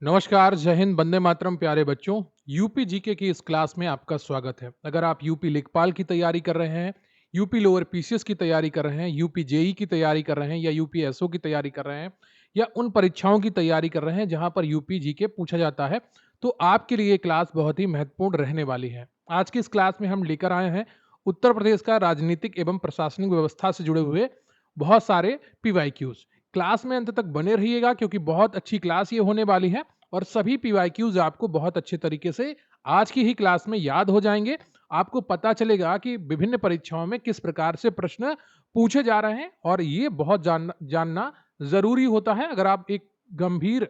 नमस्कार, जय हिंद, वंदे मातरम। प्यारे बच्चों, यूपी जीके की इस क्लास में आपका स्वागत है। अगर आप यूपी लेखपाल की तैयारी कर रहे हैं, यूपी लोअर पीसीएस की तैयारी कर रहे हैं, यूपी जेई की तैयारी कर रहे हैं या यूपी एसओ की तैयारी कर रहे हैं या उन परीक्षाओं की तैयारी कर रहे हैं जहां पर यूपी जीके पूछा जाता है, तो आपके लिए ये क्लास बहुत ही महत्वपूर्ण रहने वाली है। आज की इस क्लास में हम लेकर आए हैं उत्तर प्रदेश का राजनीतिक एवं प्रशासनिक व्यवस्था से जुड़े हुए बहुत सारे पीवाईक्यूज। क्लास में अंत तक बने रहिएगा क्योंकि बहुत अच्छी क्लास ये होने वाली है और सभी पीवाईक्यूज आपको बहुत अच्छे तरीके से आज की ही क्लास में याद हो जाएंगे। आपको पता चलेगा कि विभिन्न परीक्षाओं में किस प्रकार से प्रश्न पूछे जा रहे हैं और ये बहुत जानना जरूरी होता है अगर आप एक गंभीर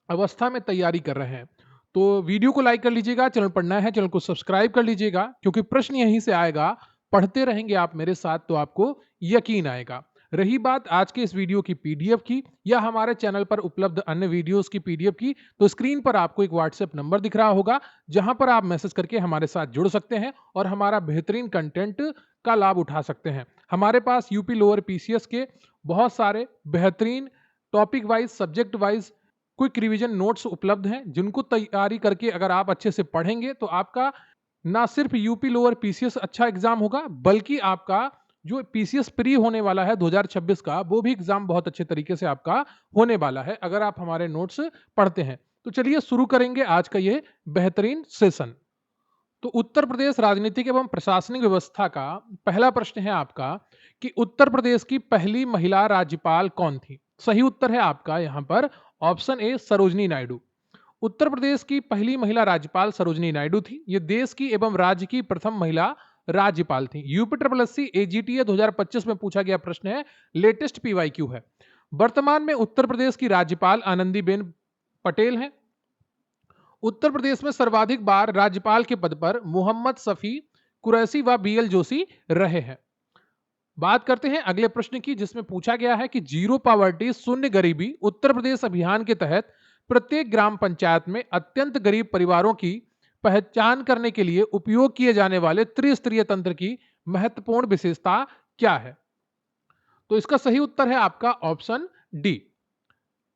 अवस्था में तैयारी कर रहे हैं। तो वीडियो को लाइक कर लीजिएगा, चैनल पर नया है चैनल को सब्सक्राइब कर लीजिएगा क्योंकि प्रश्न यहीं से आएगा। पढ़ते रहेंगे आप मेरे साथ तो आपको यकीन आएगा। रही बात आज के इस वीडियो की पीडीएफ की या हमारे चैनल पर उपलब्ध अन्य वीडियोस की पीडीएफ की, तो स्क्रीन पर आपको एक व्हाट्सएप नंबर दिख रहा होगा जहां पर आप मैसेज करके हमारे साथ जुड़ सकते हैं और हमारा बेहतरीन कंटेंट का लाभ उठा सकते हैं। हमारे पास यूपी लोअर पीसीएस के बहुत सारे बेहतरीन topic wise, subject wise quick revision notes उपलब्ध हैं जिनको तैयारी करके अगर आप अच्छे से पढ़ेंगे तो आपका ना सिर्फ यूपी लोअर पीसीएस अच्छा एग्जाम होगा बल्कि आपका जो पीसीएस प्री होने वाला है 2026 का, वो भी एग्जाम बहुत अच्छे तरीके से आपका होने वाला है अगर आप हमारे नोट्स पढ़ते हैं। तो चलिए शुरू करेंगे आज का ये बेहतरीन सेशन। तो उत्तर प्रदेश राजनीतिक एवं प्रशासनिक व्यवस्था का पहला प्रश्न है आपका कि उत्तर प्रदेश की पहली महिला राज्यपाल कौन थी। सही उत्तर है आपका यहाँ पर ऑप्शन ए सरोजनी नायडू। उत्तर प्रदेश की पहली महिला राज्यपाल सरोजनी नायडू थी। ये देश की एवं राज्य की प्रथम महिला राज्यपाल थी। UP triple S C AGTA 2025 में पूछा गया प्रश्न है, लेटेस्ट पीवाईक्यू है। वर्तमान में उत्तर प्रदेश की राज्यपाल आनंदीबेन पटेल हैं। उत्तर प्रदेश में सर्वाधिक बार राज्यपाल के पद पर मोहम्मद शफी कुरैशी व बीएल जोशी रहे हैं। बात करते हैं अगले प्रश्न की जिसमें पूछा गया है कि जीरो पॉवर्टी शून्य गरीबी उत्तर प्रदेश अभियान के तहत प्रत्येक ग्राम पंचायत में अत्यंत गरीब परिवारों की पहचान करने के लिए उपयोग किए जाने वाले त्रिस्तरीय तंत्र की महत्वपूर्ण विशेषता क्या है। तो इसका सही उत्तर है आपका option D,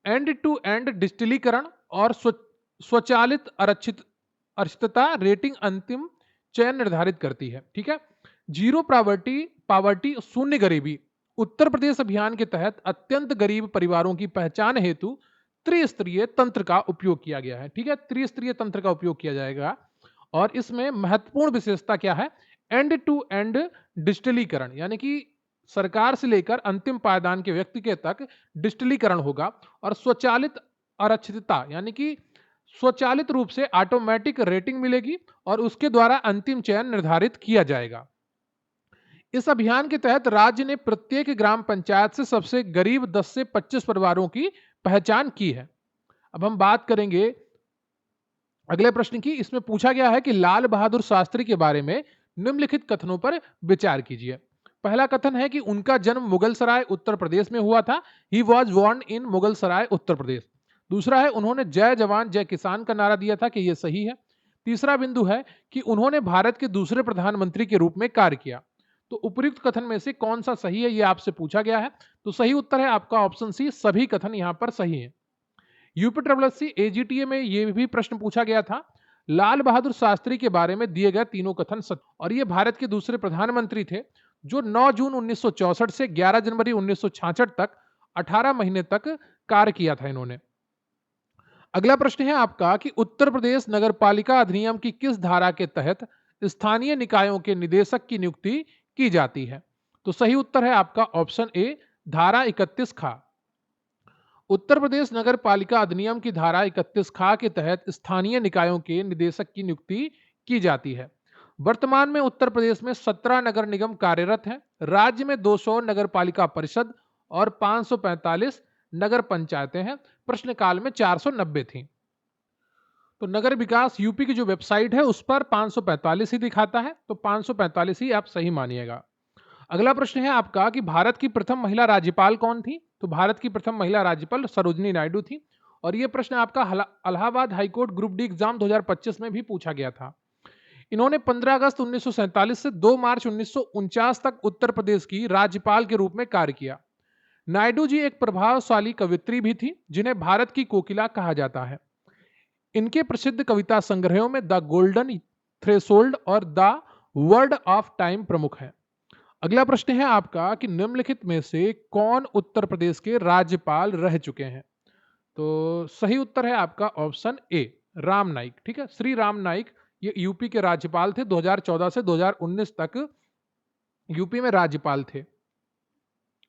end to end डिजिटलीकरण और स्वचालित अरक्षितता रेटिंग अंतिम चयन निर्धारित करती है। ठीक है, जीरो पावर्टी शून्य गरीबी उत्तर प्रदेश अभियान के तहत अत्यंत गरीब परिवारों की पहचान हेतु त्रिस्तरीय तंत्र का उपयोग किया गया है। ठीक है, त्रिस्तरीय तंत्र का उपयोग किया जाएगा और इसमें महत्वपूर्ण विशेषता क्या है, एंड टू एंड डिजिटलीकरण, यानी कि सरकार से लेकर अंतिम पायदान के व्यक्ति के तक डिजिटलीकरण होगा और स्वचालित आरक्षितता यानी कि स्वचालित रूप से ऑटोमेटिक रेटिंग मिलेगी और उसके द्वारा अंतिम चयन निर्धारित किया जाएगा। इस अभियान के तहत राज्य ने प्रत्येक ग्राम पंचायत से सबसे गरीब 10 से 25 परिवारों की पहचान की है। अब हम बात करेंगे अगले प्रश्न की। इसमें पूछा गया है कि लाल बहादुर शास्त्री के बारे में निम्नलिखित कथनों पर विचार कीजिए। पहला कथन है कि उनका जन्म मुगल सराय उत्तर प्रदेश में हुआ था। He was born in Mughalsarai Uttar Pradesh. दूसरा है उन्होंने जय जवान जय किसान का नारा दिया था, कि यह सही है। तीसरा बिंदु है कि उन्होंने भारत के दूसरे प्रधानमंत्री के रूप में कार्य किया। तो उपयुक्त कथन में से कौन सा सही है यह आपसे पूछा गया है। तो सही उत्तर है आपका ऑप्शन सी, सभी कथन यहां पर सही है। UP triple S C AGTA में यह भी प्रश्न पूछा गया था, लाल बहादुर शास्त्री के बारे में दिए गए तीनों कथन सत्य, और ये भारत के दूसरे प्रधानमंत्री थे जो 9 जून 1964 से 11 जनवरी 1966 तक 18 महीने तक कार्य किया था इन्होंने। अगला प्रश्न है आपका कि उत्तर प्रदेश नगरपालिका अधिनियम की किस धारा के तहत स्थानीय निकायों के निदेशक की नियुक्ति की जाती है। तो सही उत्तर है आपका ऑप्शन ए, धारा 31 खा। उत्तर प्रदेश नगर पालिका अधिनियम की धारा 31 खा के तहत स्थानीय निकायों के निदेशक की नियुक्ति की जाती है। वर्तमान में उत्तर प्रदेश में 17 नगर निगम कार्यरत हैं। राज्य में 200 नगर पालिका परिषद और 545 नगर पंचायतें हैं। प्रश्नकाल में 490 थी। तो नगर विकास यूपी की जो वेबसाइट है उस पर 545 ही दिखाता है, तो 545 ही आप सही मानिएगा। अगला प्रश्न है आपका कि भारत की प्रथम महिला राज्यपाल कौन थी। तो भारत की प्रथम महिला राज्यपाल सरोजनी नायडू थी और यह प्रश्न आपका Allahabad high court group D exam 2025 में भी पूछा गया था। इन्होंने 15 अगस्त 1947 से 2 मार्च 1949 तक उत्तर प्रदेश की राज्यपाल के रूप में कार्य किया। नायडू जी एक प्रभावशाली कवियत्री भी थी जिन्हें भारत की कोकिला कहा जाता है। इनके प्रसिद्ध कविता संग्रहों में द गोल्डन थ्रेशोल्ड और द वर्ड ऑफ टाइम प्रमुख हैं। अगला प्रश्न है आपका कि निम्नलिखित में से कौन उत्तर प्रदेश के राज्यपाल रह चुके हैं? तो सही उत्तर है आपका ऑप्शन ए, राम नाईक। ठीक है, श्री राम नाईक ये यूपी के राज्यपाल थे। 2014 से 2019 तक यूपी में राज्यपाल थे।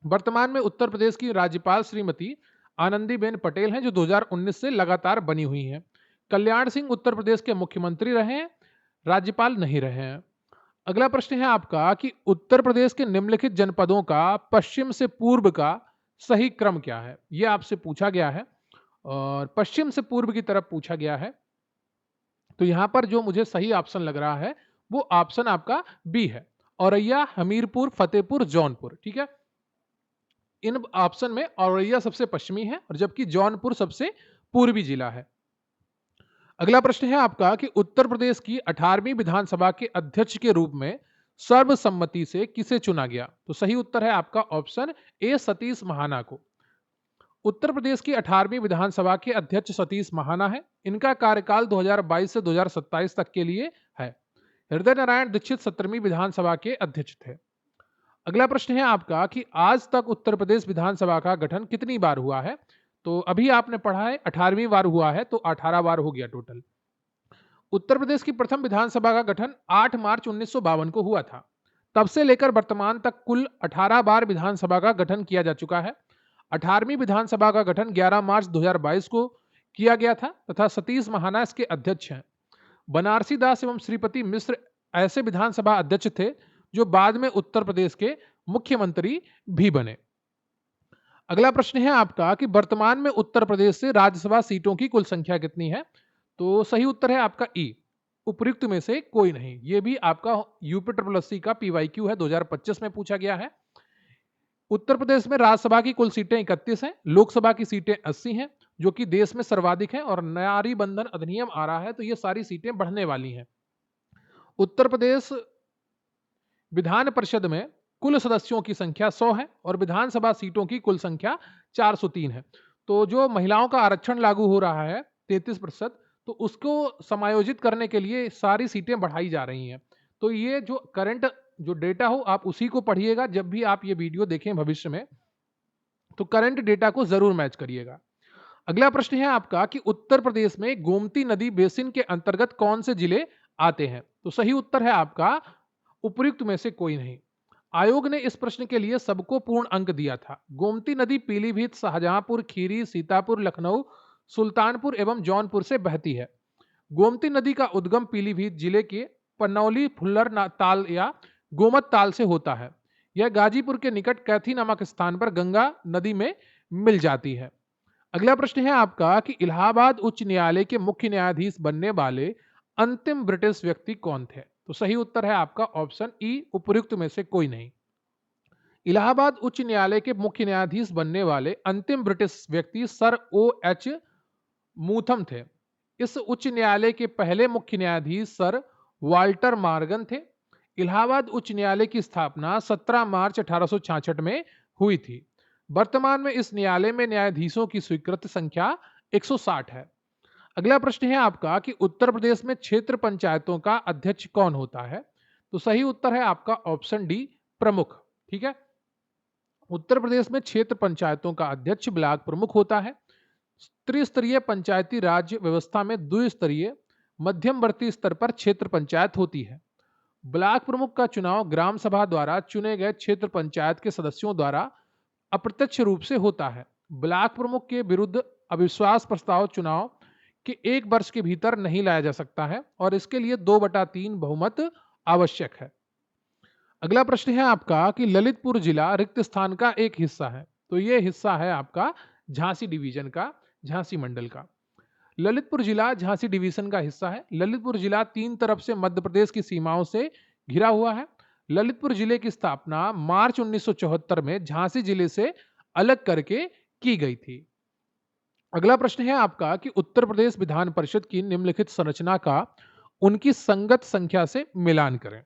वर्तमान में उत्तर प्रदेश की राज्यपाल श्रीमती आनंदीबेन पटेल हैं, जो 2019 से लगातार बनी हुई हैं। कल्याण सिंह उत्तर प्रदेश के मुख्यमंत्री रहे हैं, राज्यपाल नहीं रहे हैं। अगला प्रश्न है आपका कि उत्तर प्रदेश के निम्नलिखित जनपदों का पश्चिम से पूर्व का सही क्रम क्या है? यह आपसे पूछा गया है और पश्चिम से पूर्व की तरफ पूछा गया है। तो यहां पर जो मुझे सही ऑप्शन लग रहा है वो ऑप्शन आपका बी है, औरैया, हमीरपुर, फतेहपुर, जौनपुर। ठीक है, इन ऑप्शन में औरैया सबसे पश्चिमी है और जबकि जौनपुर सबसे पूर्वी जिला है। अगला प्रश्न है आपका कि उत्तर प्रदेश की 18वीं विधानसभा के अध्यक्ष के रूप में सर्वसम्मति से किसे चुना गया? तो सही उत्तर है आपका ऑप्शन ए, सतीश महाना को। उत्तर प्रदेश की 18वीं विधानसभा के अध्यक्ष सतीश महाना है। इनका कार्यकाल 2022 से 2027 तक के लिए है। हृदय नारायण दीक्षित 17वीं विधानसभा के अध्यक्ष थे। अगला प्रश्न है आपका कि आज तक उत्तर प्रदेश विधानसभा का गठन कितनी बार हुआ है? तो अभी आपने पढ़ा है 18वीं बार हुआ है, तो 18 बार हो गया टोटल। उत्तर प्रदेश की प्रथम विधानसभा का गठन 8 मार्च 1952 को हुआ था। तब से लेकर वर्तमान तक कुल 18 बार विधानसभा का गठन किया जा चुका है। 18वीं विधानसभा का गठन 11 मार्च 2022 को किया गया था तथा सतीश महाना इसके अध्यक्ष हैं। बनारसी दास एवं श्रीपति मिश्र ऐसे विधानसभा अध्यक्ष थे जो बाद में उत्तर प्रदेश के मुख्यमंत्री भी बने। अगला प्रश्न है आपका कि वर्तमान में उत्तर प्रदेश से राज्यसभा सीटों की कुल संख्या कितनी है? तो सही उत्तर है आपका ई, उपयुक्त में से कोई नहीं। यह भी आपका यूपी का पीवाईक्यू है, 2025 में पूछा गया है। उत्तर प्रदेश में राज्यसभा की कुल सीटें 31 हैं, लोकसभा की सीटें 80 हैं, जो कि देश में सर्वाधिक हैं और नारी बंधन अधिनियम आ रहा है तो ये सारी सीटें बढ़ने वाली हैं। उत्तर प्रदेश विधान परिषद में कुल सदस्यों की संख्या 100 है और विधानसभा सीटों की कुल संख्या 403 है। तो जो महिलाओं का आरक्षण लागू हो रहा है 33%, तो उसको समायोजित करने के लिए सारी सीटें बढ़ाई जा रही हैं। तो ये जो करंट जो डेटा हो आप उसी को पढ़िएगा जब भी आप ये वीडियो देखें भविष्य में, तो करंट डेटा को जरूर मैच करिएगा। अगला प्रश्न है आपका कि उत्तर प्रदेश में गोमती नदी बेसिन के अंतर्गत कौन से जिले आते हैं? तो सही उत्तर है आपका उपयुक्त में से कोई नहीं। आयोग ने इस प्रश्न के लिए सबको पूर्ण अंक दिया था। गोमती नदी पीलीभीत, शाहजहांपुर, खीरी, सीतापुर, लखनऊ, सुल्तानपुर एवं जौनपुर से बहती है। गोमती नदी का उद्गम पीलीभीत जिले के पन्नौली फुल्लर ताल या गोमत ताल से होता है। यह गाजीपुर के निकट कैथी नामक स्थान पर गंगा नदी में मिल जाती है। अगला प्रश्न है आपका कि इलाहाबाद उच्च न्यायालय के मुख्य न्यायाधीश बनने वाले अंतिम ब्रिटिश व्यक्ति कौन थे? तो सही उत्तर है आपका ऑप्शन ई, उपयुक्त में से कोई नहीं। इलाहाबाद उच्च न्यायालय के मुख्य न्यायाधीश बनने वाले अंतिम ब्रिटिश व्यक्ति सर OH मूथम थे। इस उच्च न्यायालय के पहले मुख्य न्यायाधीश सर वाल्टर मॉर्गन थे। इलाहाबाद उच्च न्यायालय की स्थापना 17 मार्च 1866 में हुई थी। वर्तमान में इस न्यायालय में न्यायाधीशों की स्वीकृत संख्या 160 है। अगला प्रश्न है आपका कि उत्तर प्रदेश में क्षेत्र पंचायतों का अध्यक्ष कौन होता है? तो सही उत्तर है आपका ऑप्शन डी, प्रमुख। ठीक है, उत्तर प्रदेश में क्षेत्र पंचायतों का अध्यक्ष ब्लॉक प्रमुख होता है। त्रिस्तरीय पंचायती राज व्यवस्था में द्विस्तरीय मध्यमवर्ती स्तर पर क्षेत्र पंचायत होती है। ब्लॉक प्रमुख का चुनाव ग्राम सभा द्वारा चुने गए क्षेत्र पंचायत के सदस्यों द्वारा अप्रत्यक्ष रूप से होता है। ब्लॉक प्रमुख के विरुद्ध अविश्वास प्रस्ताव चुनाव के 1 वर्ष के भीतर नहीं लाया जा सकता है और इसके लिए 2/3 बहुमत आवश्यक है। अगला प्रश्न है आपका कि ललितपुर जिला रिक्त स्थान का एक हिस्सा है। तो यह हिस्सा है आपका झांसी डिवीजन का, झांसी मंडल का। ललितपुर जिला झांसी डिवीजन का हिस्सा है। ललितपुर जिला 3 तरफ से मध्य प्रदेश की सीमाओं से घिरा हुआ है। ललितपुर जिले की स्थापना मार्च 1974 में झांसी जिले से अलग करके की गई थी। अगला प्रश्न है आपका कि उत्तर प्रदेश विधान परिषद की निम्नलिखित संरचना का उनकी संगत संख्या से मिलान करें।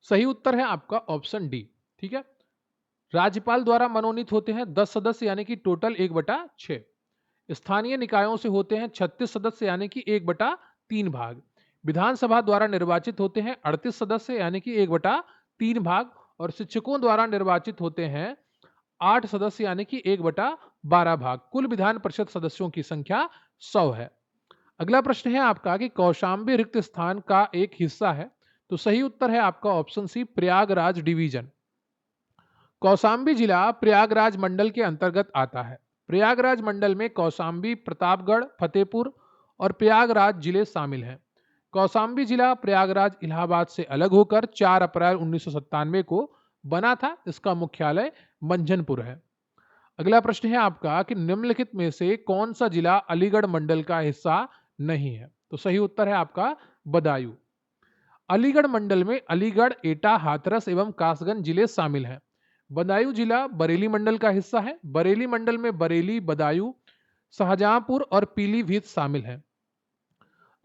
सही उत्तर है आपका ऑप्शन डी। ठीक है, राज्यपाल द्वारा मनोनीत होते हैं 10 सदस्य यानी कि टोटल 1/6। स्थानीय निकायों से होते हैं 36 सदस्य यानी कि 1/3 भाग। विधानसभा द्वारा निर्वाचित होते हैं 38 सदस्य यानी कि 1/3 भाग। और शिक्षकों द्वारा निर्वाचित होते हैं 8 सदस्य यानी कि 1/12 भाग। कुल विधान परिषद सदस्यों की संख्या 100 है। अगला प्रश्न है आपका कि कौशाम्बी रिक्त स्थान का एक हिस्सा है। तो सही उत्तर है आपका option C, Prayagraj division. Kaushambi जिला प्रयागराज मंडल के अंतर्गत आता है। प्रयागराज मंडल में कौशाम्बी, प्रतापगढ़, फतेहपुर और प्रयागराज जिले शामिल हैं। कौशाम्बी जिला प्रयागराज इलाहाबाद से अलग होकर 4 अप्रैल 1997 को बना था। इसका मुख्यालय मंझनपुर है। अगला प्रश्न है आपका कि निम्नलिखित में से कौन सा जिला अलीगढ़ मंडल का हिस्सा नहीं है। तो सही उत्तर है आपका बदायूं। अलीगढ़ मंडल में अलीगढ़, एटा, हाथरस एवं कासगंज जिले शामिल हैं। बदायूं जिला बरेली मंडल का हिस्सा है। बरेली मंडल में बरेली, बदायूं, शाहजहांपुर और पीलीभीत शामिल हैं।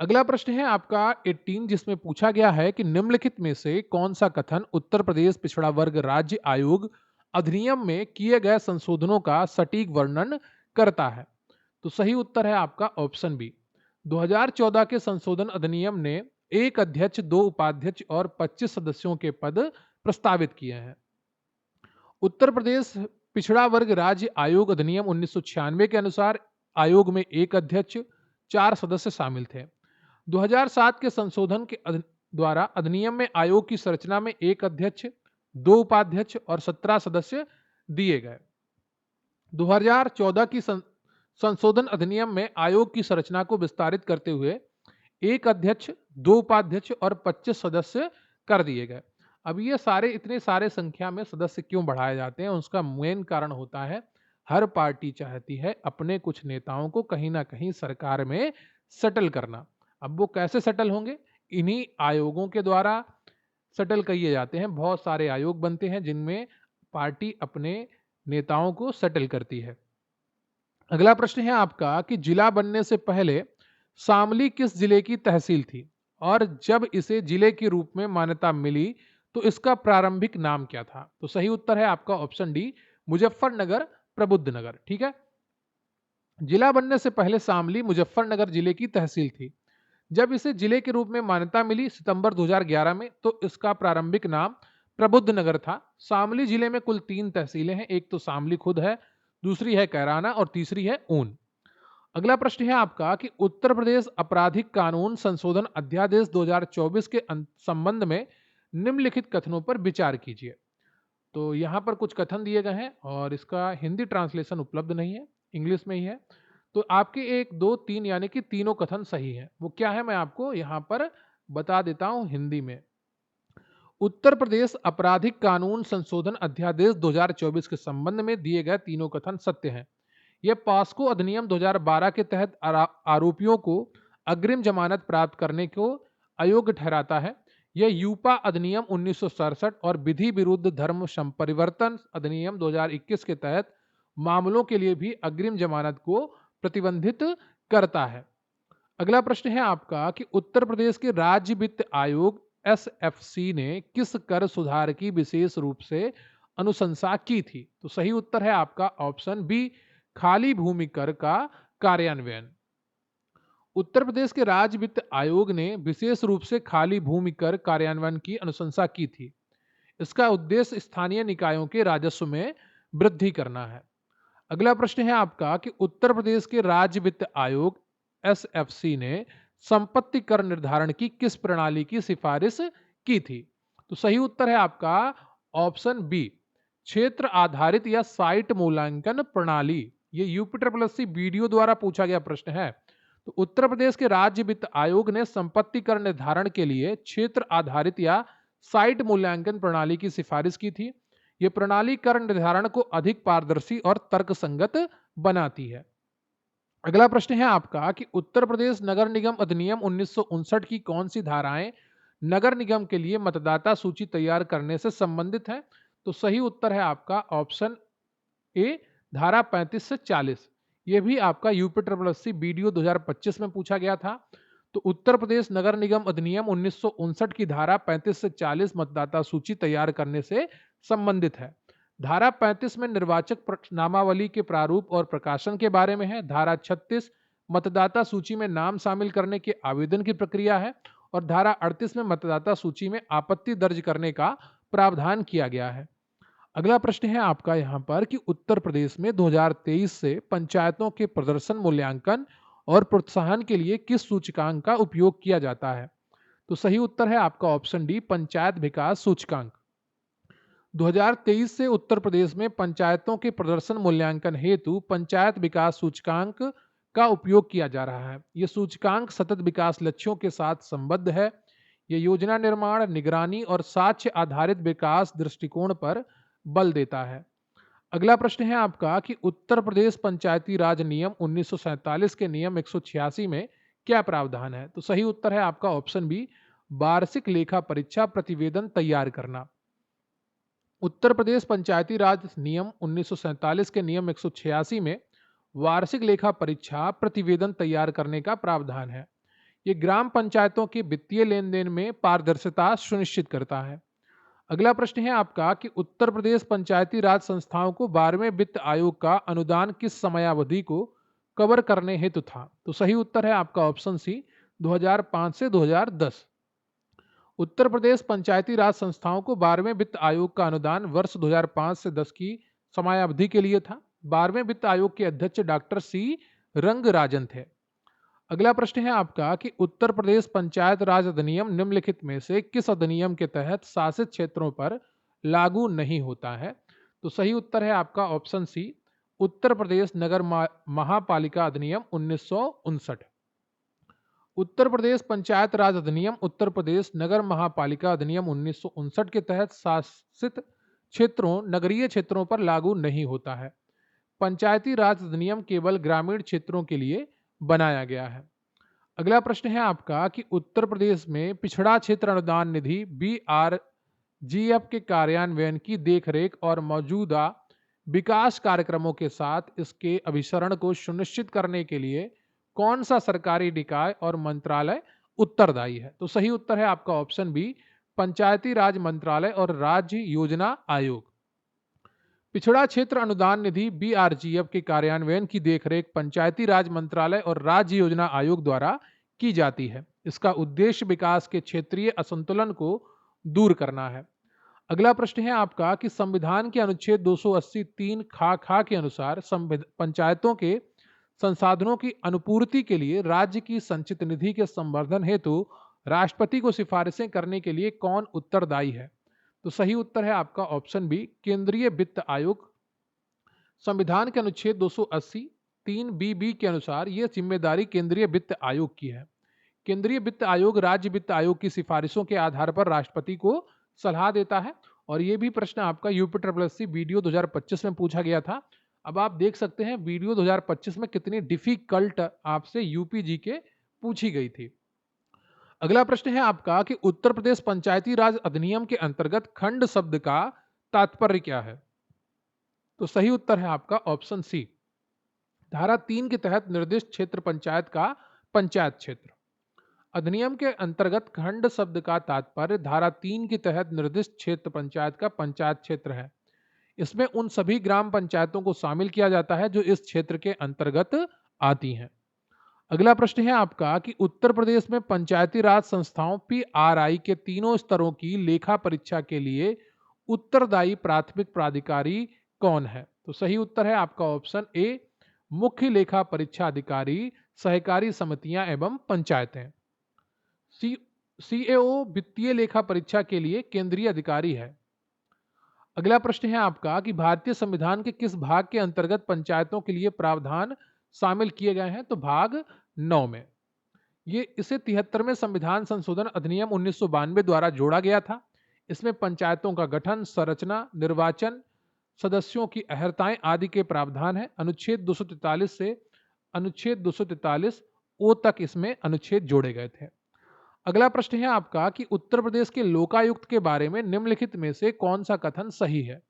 अगला प्रश्न है आपका 18, जिसमें पूछा गया है कि निम्नलिखित में से कौन सा कथन उत्तर प्रदेश पिछड़ा वर्ग राज्य आयोग अधिनियम में किए गए संशोधनों का सटीक वर्णन करता है। तो सही उत्तर है आपका ऑप्शन बी। 2014 के संशोधन अधिनियम ने 1 अध्यक्ष, 2 उपाध्यक्ष और 25 सदस्यों के पद प्रस्तावित किए हैं। उत्तर प्रदेश पिछड़ा वर्ग राज्य आयोग अधिनियम 1996 के अनुसार आयोग में 1 अध्यक्ष, 4 सदस्य शामिल थे। 2007 के संशोधन के द्वारा अधिनियम में आयोग की संरचना में 1 अध्यक्ष, 2 उपाध्यक्ष और 17 सदस्य दिए गए। 2014 की संशोधन अधिनियम में आयोग की संरचना को विस्तारित करते हुए 1 अध्यक्ष, 2 उपाध्यक्ष और 25 सदस्य कर दिए गए। अब ये सारे इतने सारे संख्या में सदस्य क्यों बढ़ाए जाते हैं, उसका मेन कारण होता है हर पार्टी चाहती है अपने कुछ नेताओं को कहीं ना कहीं सरकार में सेटल करना। अब वो कैसे सेटल होंगे? इन्हीं आयोगों के द्वारा सेटल किए जाते हैं। बहुत सारे आयोग बनते हैं जिनमें पार्टी अपने नेताओं को सेटल करती है। अगला प्रश्न है आपका कि जिला बनने से पहले शामली किस जिले की तहसील थी और जब इसे जिले के रूप में मान्यता मिली तो इसका प्रारंभिक नाम क्या था? तो सही उत्तर है आपका ऑप्शन डी, मुजफ्फरनगर प्रबुद्धनगर। ठीक है, जिला बनने से पहले शामली मुजफ्फरनगर जिले की तहसील थी। जब इसे जिले के रूप में मान्यता मिली सितंबर 2011 में तो इसका प्रारंभिक नाम प्रबुद्धनगर था। शामली जिले में कुल 3 तहसीलें हैं। एक तो शामली खुद है, दूसरी है कैराना और तीसरी है ऊन। अगला प्रश्न है आपका कि उत्तर प्रदेश आपराधिक कानून संशोधन अध्यादेश 2024 के संबंध में निम्नलिखित कथनों पर विचार कीजिए। तो यहाँ पर कुछ कथन दिए गए हैं और इसका हिंदी ट्रांसलेशन उपलब्ध नहीं है, इंग्लिश में ही है। तो आपके 1, 2, 3 यानी कि तीनों कथन सही हैं। वो क्या है मैं आपको यहाँ पर बता देता हूँ हिंदी में। उत्तर प्रदेश आपराधिक कानून संशोधन अध्यादेश 2024 के संबंध में दिए गए तीनों कथन सत्य हैं। यह पॉस्को अधिनियम 2012 के तहत आरोपियों को अग्रिम जमानत प्राप्त करने को अयोग्य ठहराता है। यह यूपा अधिनियम 1967 और विधि विरुद्ध धर्म परिवर्तन अधिनियम 2021 के तहत मामलों के लिए भी अग्रिम जमानत को प्रतिबंधित करता है। अगला प्रश्न है आपका कि उत्तर प्रदेश के राज्य वित्त आयोग एसएफसी ने किस कर सुधार की विशेष रूप से अनुशंसा की थी? तो सही उत्तर है आपका ऑप्शन बी, खाली भूमि कर का कार्यान्वयन। उत्तर प्रदेश के राज्य वित्त आयोग ने विशेष रूप से खाली भूमि कर कार्यान्वयन की अनुशंसा की थी। इसका उद्देश्य स्थानीय निकायों के राजस्व में वृद्धि करना है। अगला प्रश्न है आपका कि उत्तर प्रदेश के राज्य वित्त आयोग एसएफसी ने संपत्ति कर निर्धारण की किस प्रणाली की सिफारिश की थी? तो सही उत्तर है आपका ऑप्शन बी, क्षेत्र आधारित या साइट मूल्यांकन प्रणाली। ये यूपी वीडियो द्वारा पूछा गया प्रश्न है। तो उत्तर प्रदेश के राज्य वित्त आयोग ने संपत्ति कर निर्धारण के लिए क्षेत्र आधारित या साइट मूल्यांकन प्रणाली की सिफारिश की थी। यह प्रणाली कर निर्धारण को अधिक पारदर्शी और तर्कसंगत बनाती है। अगला प्रश्न है आपका कि उत्तर प्रदेश नगर निगम अधिनियम 1959 की कौन सी धाराएं नगर निगम के लिए मतदाता सूची तैयार करने से संबंधित है? तो सही उत्तर है आपका ऑप्शन ए, धारा 35 से 40। यह भी आपका यूपी वीडियो 2025 में पूछा गया था। तो उत्तर प्रदेश नगर निगम अधिनियम 1959 की धारा 35 से 40 मतदाता सूची तैयार करने से संबंधित है। धारा 35 में निर्वाचक नामावली के प्रारूप और प्रकाशन के बारे में है। धारा 36 मतदाता सूची में नाम शामिल करने के आवेदन की प्रक्रिया है। और धारा 38 में मतदाता सूची में आपत्ति दर्ज करने का प्रावधान किया गया है। अगला प्रश्न है आपका यहाँ पर कि उत्तर प्रदेश में 2023 से पंचायतों के प्रदर्शन मूल्यांकन और प्रोत्साहन के लिए किस सूचकांक का उपयोग किया जाता है? तो सही उत्तर है आपका ऑप्शन डी, पंचायत विकास सूचकांक। 2023 से उत्तर प्रदेश में पंचायतों के प्रदर्शन मूल्यांकन हेतु पंचायत विकास सूचकांक का उपयोग किया जा रहा है। यह सूचकांक सतत विकास लक्ष्यों के साथ संबद्ध है। यह योजना निर्माण, निगरानी और साक्ष्य आधारित विकास दृष्टिकोण पर बल देता है। अगला प्रश्न है आपका कि उत्तर प्रदेश पंचायती राज नियम 1947 के नियम 186 में क्या प्रावधान है? तो सही उत्तर है आपका ऑप्शन बी, वार्षिक लेखा परीक्षा प्रतिवेदन तैयार करना। उत्तर प्रदेश पंचायती राज नियम 1947 के नियम 186 में वार्षिक लेखा परीक्षा प्रतिवेदन तैयार करने का प्रावधान है। ये ग्राम पंचायतों के वित्तीय लेन देन में पारदर्शिता सुनिश्चित करता है। अगला प्रश्न है आपका कि उत्तर प्रदेश पंचायती राज संस्थाओं को 12वें वित्त आयोग का अनुदान किस समयावधि को कवर करने हेतु था? तो सही उत्तर है आपका ऑप्शन सी, 2005 से 2010। उत्तर प्रदेश पंचायती राज संस्थाओं को 12वें वित्त आयोग का अनुदान वर्ष 2005 से 10 की समयावधि के लिए था। 12वें वित्त आयोग के अध्यक्ष डॉक्टर सी रंगराजन थे। अगला प्रश्न है आपका कि उत्तर प्रदेश पंचायत राज अधिनियम निम्नलिखित में से किस अधिनियम के तहत शासित क्षेत्रों पर लागू नहीं होता है? तो सही उत्तर है आपका ऑप्शन सी, उत्तर प्रदेश नगर महापालिका अधिनियम 1959। उत्तर प्रदेश पंचायत राज अधिनियम उत्तर प्रदेश नगर महापालिका अधिनियम 1959 के तहत शासित क्षेत्रों, नगरीय क्षेत्रों पर लागू नहीं होता है। पंचायती राज अधिनियम केवल ग्रामीण क्षेत्रों के लिए बनाया गया है। अगला प्रश्न है आपका कि उत्तर प्रदेश में पिछड़ा क्षेत्र अनुदान निधि BRGF के कार्यान्वयन की देखरेख और मौजूदा विकास कार्यक्रमों के साथ इसके अभिसरण को सुनिश्चित करने के लिए कौन सा सरकारी निकाय और मंत्रालय उत्तरदायी है? तो सही उत्तर है आपका ऑप्शन बी, पंचायती राज मंत्रालय और राज्य योजना आयोग। पिछड़ा क्षेत्र अनुदान निधि BRGF के कार्यान्वयन की देखरेख पंचायती राज मंत्रालय और राज्य योजना आयोग द्वारा की जाती है। इसका उद्देश्य विकास के क्षेत्रीय असंतुलन को दूर करना है। अगला प्रश्न है आपका कि संविधान के अनुच्छेद 280(3) खा के अनुसार पंचायतों के संसाधनों की अनुपूर्ति के लिए राज्य की संचित निधि के संवर्धन हेतु राष्ट्रपति को सिफारिशें करने के लिए कौन उत्तरदायी है? तो सही उत्तर है आपका ऑप्शन बी, केंद्रीय वित्त आयोग। संविधान के अनुच्छेद 280(3)(b) के अनुसार यह जिम्मेदारी केंद्रीय वित्त आयोग की है। केंद्रीय वित्त आयोग राज्य वित्त आयोग की सिफारिशों के आधार पर राष्ट्रपति को सलाह देता है। और यह भी प्रश्न आपका UPSSC वीडियो 2025 में पूछा गया था। अब आप देख सकते हैं वीडियो 2025 में कितनी डिफिकल्ट आपसे UPGK पूछी गई थी। अगला प्रश्न है आपका कि उत्तर प्रदेश पंचायती राज अधिनियम के अंतर्गत खंड शब्द का तात्पर्य क्या है? तो सही उत्तर है आपका ऑप्शन सी, धारा 3 के तहत निर्दिष्ट क्षेत्र पंचायत का पंचायत क्षेत्र। अधिनियम के अंतर्गत खंड शब्द का तात्पर्य धारा 3 के तहत निर्दिष्ट क्षेत्र पंचायत का पंचायत क्षेत्र है। इसमें उन सभी ग्राम पंचायतों को शामिल किया जाता है जो इस क्षेत्र के अंतर्गत आती हैं। अगला प्रश्न है आपका कि उत्तर प्रदेश में पंचायती राज संस्थाओं PRI के तीनों स्तरों की लेखा परीक्षा के लिए उत्तरदायी प्राथमिक प्राधिकारी कौन है? तो सही उत्तर है आपका ऑप्शन ए, मुख्य लेखा परीक्षा अधिकारी, सहकारी समितियां एवं पंचायतें। CAO वित्तीय लेखा परीक्षा के लिए केंद्रीय अधिकारी है। अगला प्रश्न है आपका कि भारतीय संविधान के किस भाग के अंतर्गत पंचायतों के लिए प्रावधान शामिल किए गए हैं? तो भाग 9 में। इसे 73वें संविधान संशोधन अधिनियम 1992 द्वारा जोड़ा गया था। इसमें पंचायतों का गठन, संरचना, निर्वाचन, सदस्यों की अहर्ताएं आदि के प्रावधान है। अनुच्छेद 243 से अनुच्छेद 243 ओ तक इसमें अनुच्छेद जोड़े गए थे। अगला प्रश्न है आपका कि उत्तर प्रदेश के लोकायुक्त के बारे में निम्नलिखित में से कौन सा कथन सही है?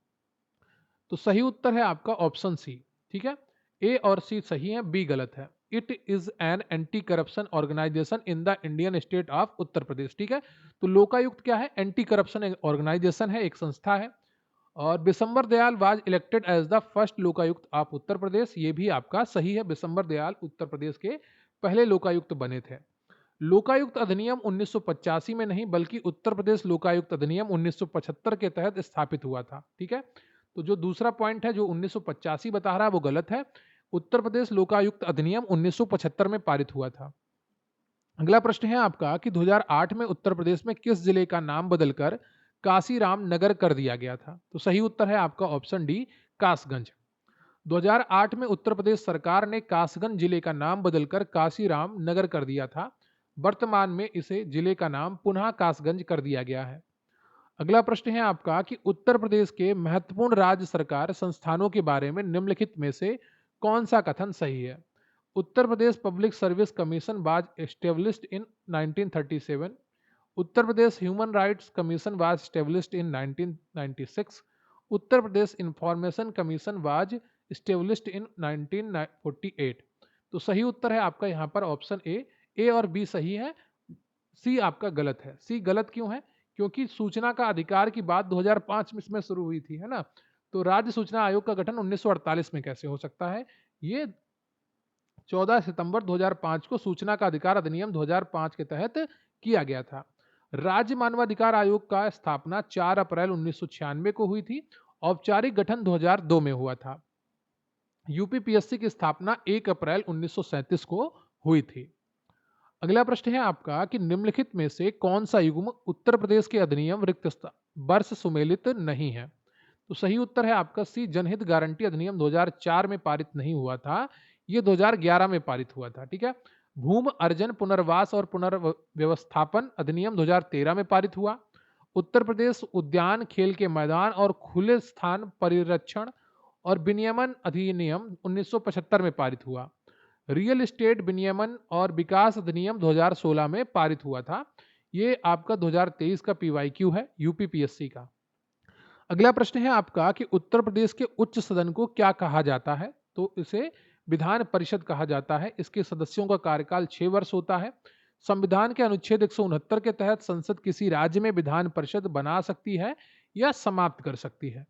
तो सही उत्तर है आपका ऑप्शन सी। ठीक है, ए और सी सही है, बी गलत है। It is an anti corruption organisation in the Indian state of Uttar Pradesh. ठीक है, तो लोकायुक्त क्या है? एंटी करप्शन ऑर्गेनाइजेशन है, एक संस्था है। और Bishambar Dayal was elected as the first Lokayukta of Uttar Pradesh, ये भी आपका सही है। बिशंबर दयाल उत्तर प्रदेश के पहले लोकायुक्त बने थे। लोकायुक्त अधिनियम 1985 में नहीं बल्कि उत्तर प्रदेश लोकायुक्त अधिनियम 1975 के तहत स्थापित हुआ था। ठीक है, तो जो दूसरा पॉइंट है जो 1985 बता रहा है वो गलत है। उत्तर प्रदेश लोकायुक्त अधिनियम 1975 में पारित हुआ था। अगला प्रश्न है आपका कि 2008 में उत्तर प्रदेश में किस जिले का नाम बदलकर काशीराम नगर कर दिया गया था? तो सही उत्तर है आपका ऑप्शन डी, कासगंज। 2008 में उत्तर प्रदेश सरकार ने कासगंज जिले का नाम बदलकर काशीराम नगर कर दिया था। वर्तमान में इसे जिले का नाम पुनः कासगंज कर दिया गया है। अगला प्रश्न है आपका कि उत्तर प्रदेश के महत्वपूर्ण राज्य सरकार संस्थानों के बारे में निम्नलिखित में से कौन सा कथन सही है? Uttar Pradesh public service commission was established in 1937। Uttar Pradesh human rights commission was established in 1996। Uttar Pradesh information commission was established in 1948। तो सही उत्तर है आपका यहाँ पर ऑप्शन ए और बी सही है, सी आपका गलत है। सी गलत क्यों है? क्योंकि सूचना का अधिकार की बात 2005 में इसमें शुरू हुई थी, है ना। तो राज्य सूचना आयोग का गठन 1948 में कैसे हो सकता है? ये 14 सितंबर 2005 को सूचना का अधिकार अधिनियम 2005 के तहत किया गया था। राज्य मानवाधिकार आयोग का स्थापना 4 अप्रैल 1996 को हुई थी। औपचारिक गठन 2002 में हुआ था। यूपीपीएससी की स्थापना 1 अप्रैल 1937 को हुई थी। अगला प्रश्न है आपका कि निम्नलिखित में से कौन सा युग्म उत्तर प्रदेश के अधिनियम रिक्त वर्ष सुमेलित नहीं है? तो सही उत्तर है आपका सी, जनहित गारंटी अधिनियम 2004 में पारित नहीं हुआ था, ये 2011 में पारित हुआ था। ठीक है, भूमि अर्जन पुनर्वास और पुनर्व्यवस्थापन अधिनियम 2013 में पारित हुआ। उत्तर प्रदेश उद्यान खेल के मैदान और खुले स्थान परिरक्षण और विनियमन अधिनियम 1975 में पारित हुआ। रियल एस्टेट विनियमन और विकास अधिनियम 2016 में पारित हुआ था। ये आपका 2023 का पीवाईक्यू है यूपीपीएससी का। अगला प्रश्न है आपका कि उत्तर प्रदेश के उच्च सदन को क्या कहा जाता है? तो इसे विधान परिषद कहा जाता है। इसके सदस्यों का कार्यकाल 6 वर्ष होता है। संविधान के अनुच्छेद 169 के तहत संसद किसी राज्य में विधान परिषद बना सकती है या समाप्त कर सकती है।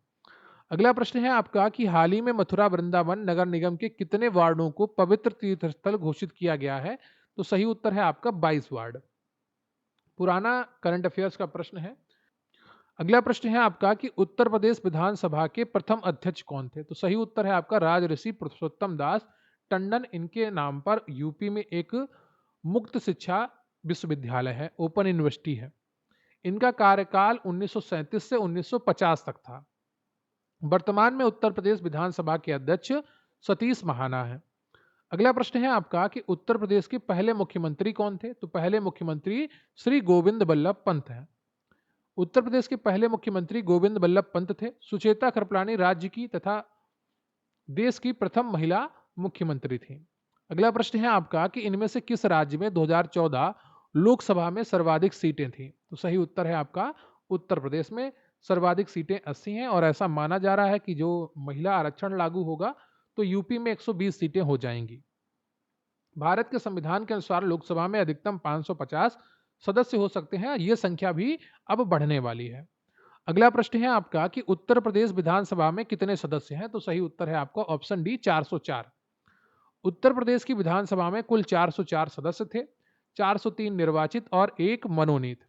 अगला प्रश्न है आपका कि हाल ही में मथुरा वृंदावन नगर निगम के कितने वार्डों को पवित्र तीर्थस्थल घोषित किया गया है? तो सही उत्तर है आपका 22 वार्ड। पुराना करंट अफेयर्स का प्रश्न है। अगला प्रश्न है आपका कि उत्तर प्रदेश विधानसभा के प्रथम अध्यक्ष कौन थे? तो सही उत्तर है आपका राजऋषि पुरुषोत्तम दास टंडन। इनके नाम पर यूपी में एक मुक्त शिक्षा विश्वविद्यालय है, ओपन यूनिवर्सिटी है। इनका कार्यकाल 1937 से 1950 तक था। वर्तमान में उत्तर प्रदेश विधानसभा के अध्यक्ष सतीश महाना है। अगला प्रश्न है आपका कि उत्तर प्रदेश के पहले मुख्यमंत्री कौन थे? तो पहले मुख्यमंत्री श्री गोविंद बल्लभ पंत हैं। उत्तर प्रदेश के पहले मुख्यमंत्री गोविंद बल्लभ पंत थे। सुचेता कृपलानी राज्य की तथा देश की प्रथम महिला मुख्यमंत्री थी। अगला प्रश्न है आपका कि इनमें से किस राज्य में 2014 लोकसभा में सर्वाधिक सीटें थी? तो सही उत्तर है आपका उत्तर प्रदेश में सर्वाधिक सीटें 80 हैं और ऐसा माना जा रहा है कि जो महिला आरक्षण लागू होगा तो यूपी में 120 सीटें हो जाएंगी। भारत के संविधान के अनुसार लोकसभा में अधिकतम 550 सदस्य हो सकते हैं। यह संख्या भी अब बढ़ने वाली है। अगला प्रश्न है आपका कि उत्तर प्रदेश विधानसभा में कितने सदस्य हैं? तो सही उत्तर है आपका ऑप्शन डी, 404। उत्तर प्रदेश की विधानसभा में कुल 404 सदस्य थे। 403 निर्वाचित और 1 मनोनीत।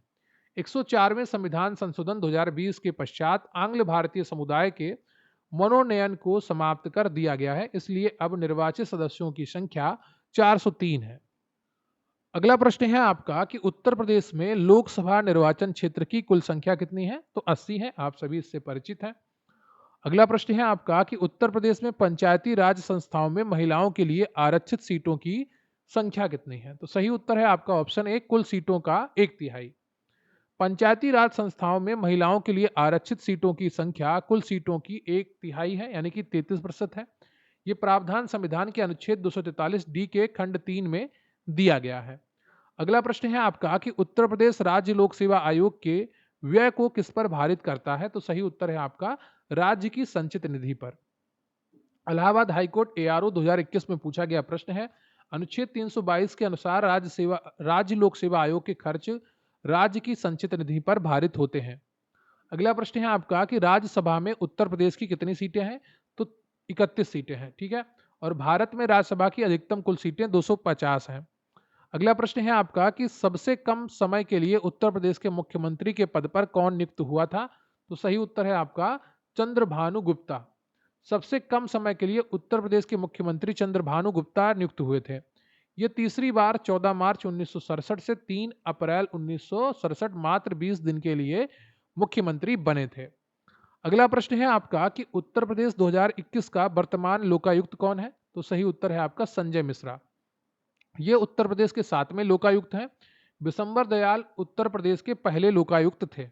104वें संविधान संशोधन 2020 के पश्चात आंग्ल भारतीय समुदाय के मनोनयन को समाप्त कर दिया गया है, इसलिए अब निर्वाचित सदस्यों की संख्या 403 है। अगला प्रश्न है आपका कि उत्तर प्रदेश में लोकसभा निर्वाचन क्षेत्र की कुल संख्या कितनी है? तो 80 है। आप सभी इससे परिचित हैं। अगला प्रश्न है आपका कि उत्तर प्रदेश में पंचायती राज संस्थाओं में महिलाओं के लिए आरक्षित सीटों की संख्या कितनी है? तो सही उत्तर है आपका ऑप्शन ए, कुल सीटों का 1/3। पंचायती राज संस्थाओं में महिलाओं के लिए आरक्षित सीटों की संख्या कुल सीटों की 1/3 है, यानी कि 33% है। ये प्रावधान संविधान के अनुच्छेद 243 डी के खंड 3 में दिया गया है। अगला प्रश्न है आपका कि उत्तर प्रदेश राज्य लोक सेवा आयोग के व्यय को किस पर भारित करता है? तो सही उत्तर है आपका राज्य की संचित निधि पर। इलाहाबाद हाईकोर्ट एआरओ 2021 में पूछा गया प्रश्न है। अनुच्छेद 322 के अनुसार राज्य लोक सेवा आयोग के खर्च राज्य की संचित निधि पर भारित होते हैं। अगला प्रश्न है आपका कि राज्यसभा में उत्तर प्रदेश की कितनी सीटें हैं? तो 31 सीटें हैं, ठीक है। और भारत में राज्यसभा की अधिकतम कुल सीटें 250 हैं। अगला प्रश्न है आपका कि सबसे कम समय के लिए उत्तर प्रदेश के मुख्यमंत्री के पद पर कौन नियुक्त हुआ था? तो सही उत्तर है आपका चंद्रभानु गुप्ता। सबसे कम समय के लिए उत्तर प्रदेश के मुख्यमंत्री चंद्रभानु गुप्ता नियुक्त हुए थे। ये तीसरी बार 14 मार्च 1967 से 3 अप्रैल 1967 मात्र 20 दिन के लिए मुख्यमंत्री बने थे। अगला प्रश्न है आपका कि उत्तर प्रदेश 2021 का वर्तमान लोकायुक्त कौन है? तो सही उत्तर है आपका संजय मिश्रा। ये उत्तर प्रदेश के 7वें लोकायुक्त हैं। बिशंबर दयाल उत्तर प्रदेश के पहले लोकायुक्त थे।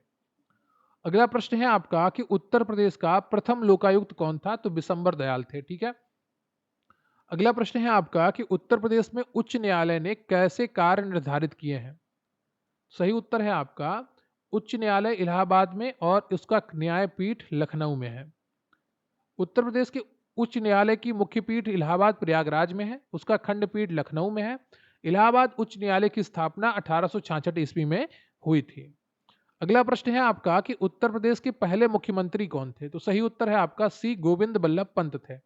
अगला प्रश्न है आपका कि उत्तर प्रदेश का प्रथम लोकायुक्त कौन था? तो बिशंबर दयाल थे, ठीक है। अगला प्रश्न है आपका कि उत्तर प्रदेश में उच्च न्यायालय ने कैसे कार्य निर्धारित किए हैं? सही उत्तर है आपका उच्च न्यायालय इलाहाबाद में और उसका न्यायपीठ लखनऊ में है। उत्तर प्रदेश के उच्च न्यायालय की मुख्य पीठ इलाहाबाद प्रयागराज में है, उसका खंडपीठ लखनऊ में है। इलाहाबाद उच्च न्यायालय की स्थापना 1866 ईस्वी में हुई थी। अगला प्रश्न है आपका कि उत्तर प्रदेश के पहले मुख्यमंत्री कौन थे? तो सही उत्तर है आपका सी गोविंद बल्लभ पंत थे।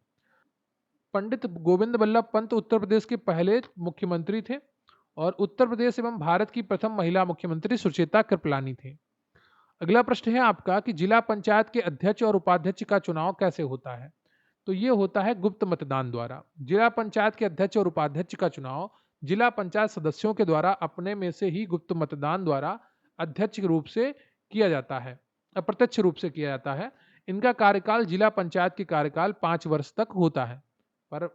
पंडित गोविंद बल्लभ पंत उत्तर प्रदेश के पहले मुख्यमंत्री थे और उत्तर प्रदेश एवं भारत की प्रथम महिला मुख्यमंत्री सुचेता कृपलानी थी। अगला प्रश्न है आपका कि जिला पंचायत के अध्यक्ष और उपाध्यक्ष का चुनाव कैसे होता है? तो ये होता है गुप्त मतदान द्वारा। जिला पंचायत के अध्यक्ष और उपाध्यक्ष का चुनाव जिला पंचायत सदस्यों के द्वारा अपने में से ही गुप्त मतदान द्वारा अध्यक्ष रूप से किया जाता है, अप्रत्यक्ष रूप से किया जाता है। इनका कार्यकाल जिला पंचायत के कार्यकाल 5 वर्ष तक होता है, पर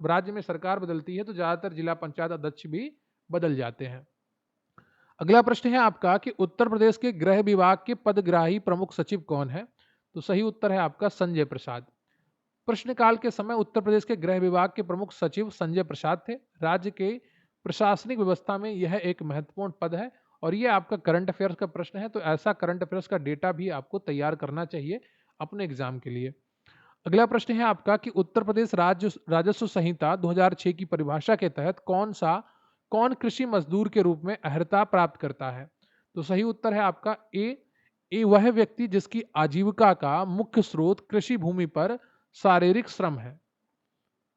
राज्य में सरकार बदलती है तो ज्यादातर जिला पंचायत अध्यक्ष भी बदल जाते हैं। अगला प्रश्न है आपका कि उत्तर प्रदेश के गृह विभाग के पदग्राही प्रमुख सचिव कौन है? तो सही उत्तर है आपका संजय प्रसाद। प्रश्नकाल के समय उत्तर प्रदेश के गृह विभाग के प्रमुख सचिव संजय प्रसाद थे। राज्य के प्रशासनिक व्यवस्था में यह एक महत्वपूर्ण पद है और यह आपका करंट अफेयर्स का प्रश्न है, तो ऐसा करंट अफेयर्स का डेटा भी आपको तैयार करना चाहिए अपने एग्जाम के लिए। अगला प्रश्न है आपका कि उत्तर प्रदेश राज्य राजस्व संहिता 2006 की परिभाषा के तहत कौन कृषि मजदूर के रूप में अर्हता प्राप्त करता है? तो सही उत्तर है आपका ए वह व्यक्ति जिसकी आजीविका का मुख्य स्रोत कृषि भूमि पर शारीरिक श्रम है।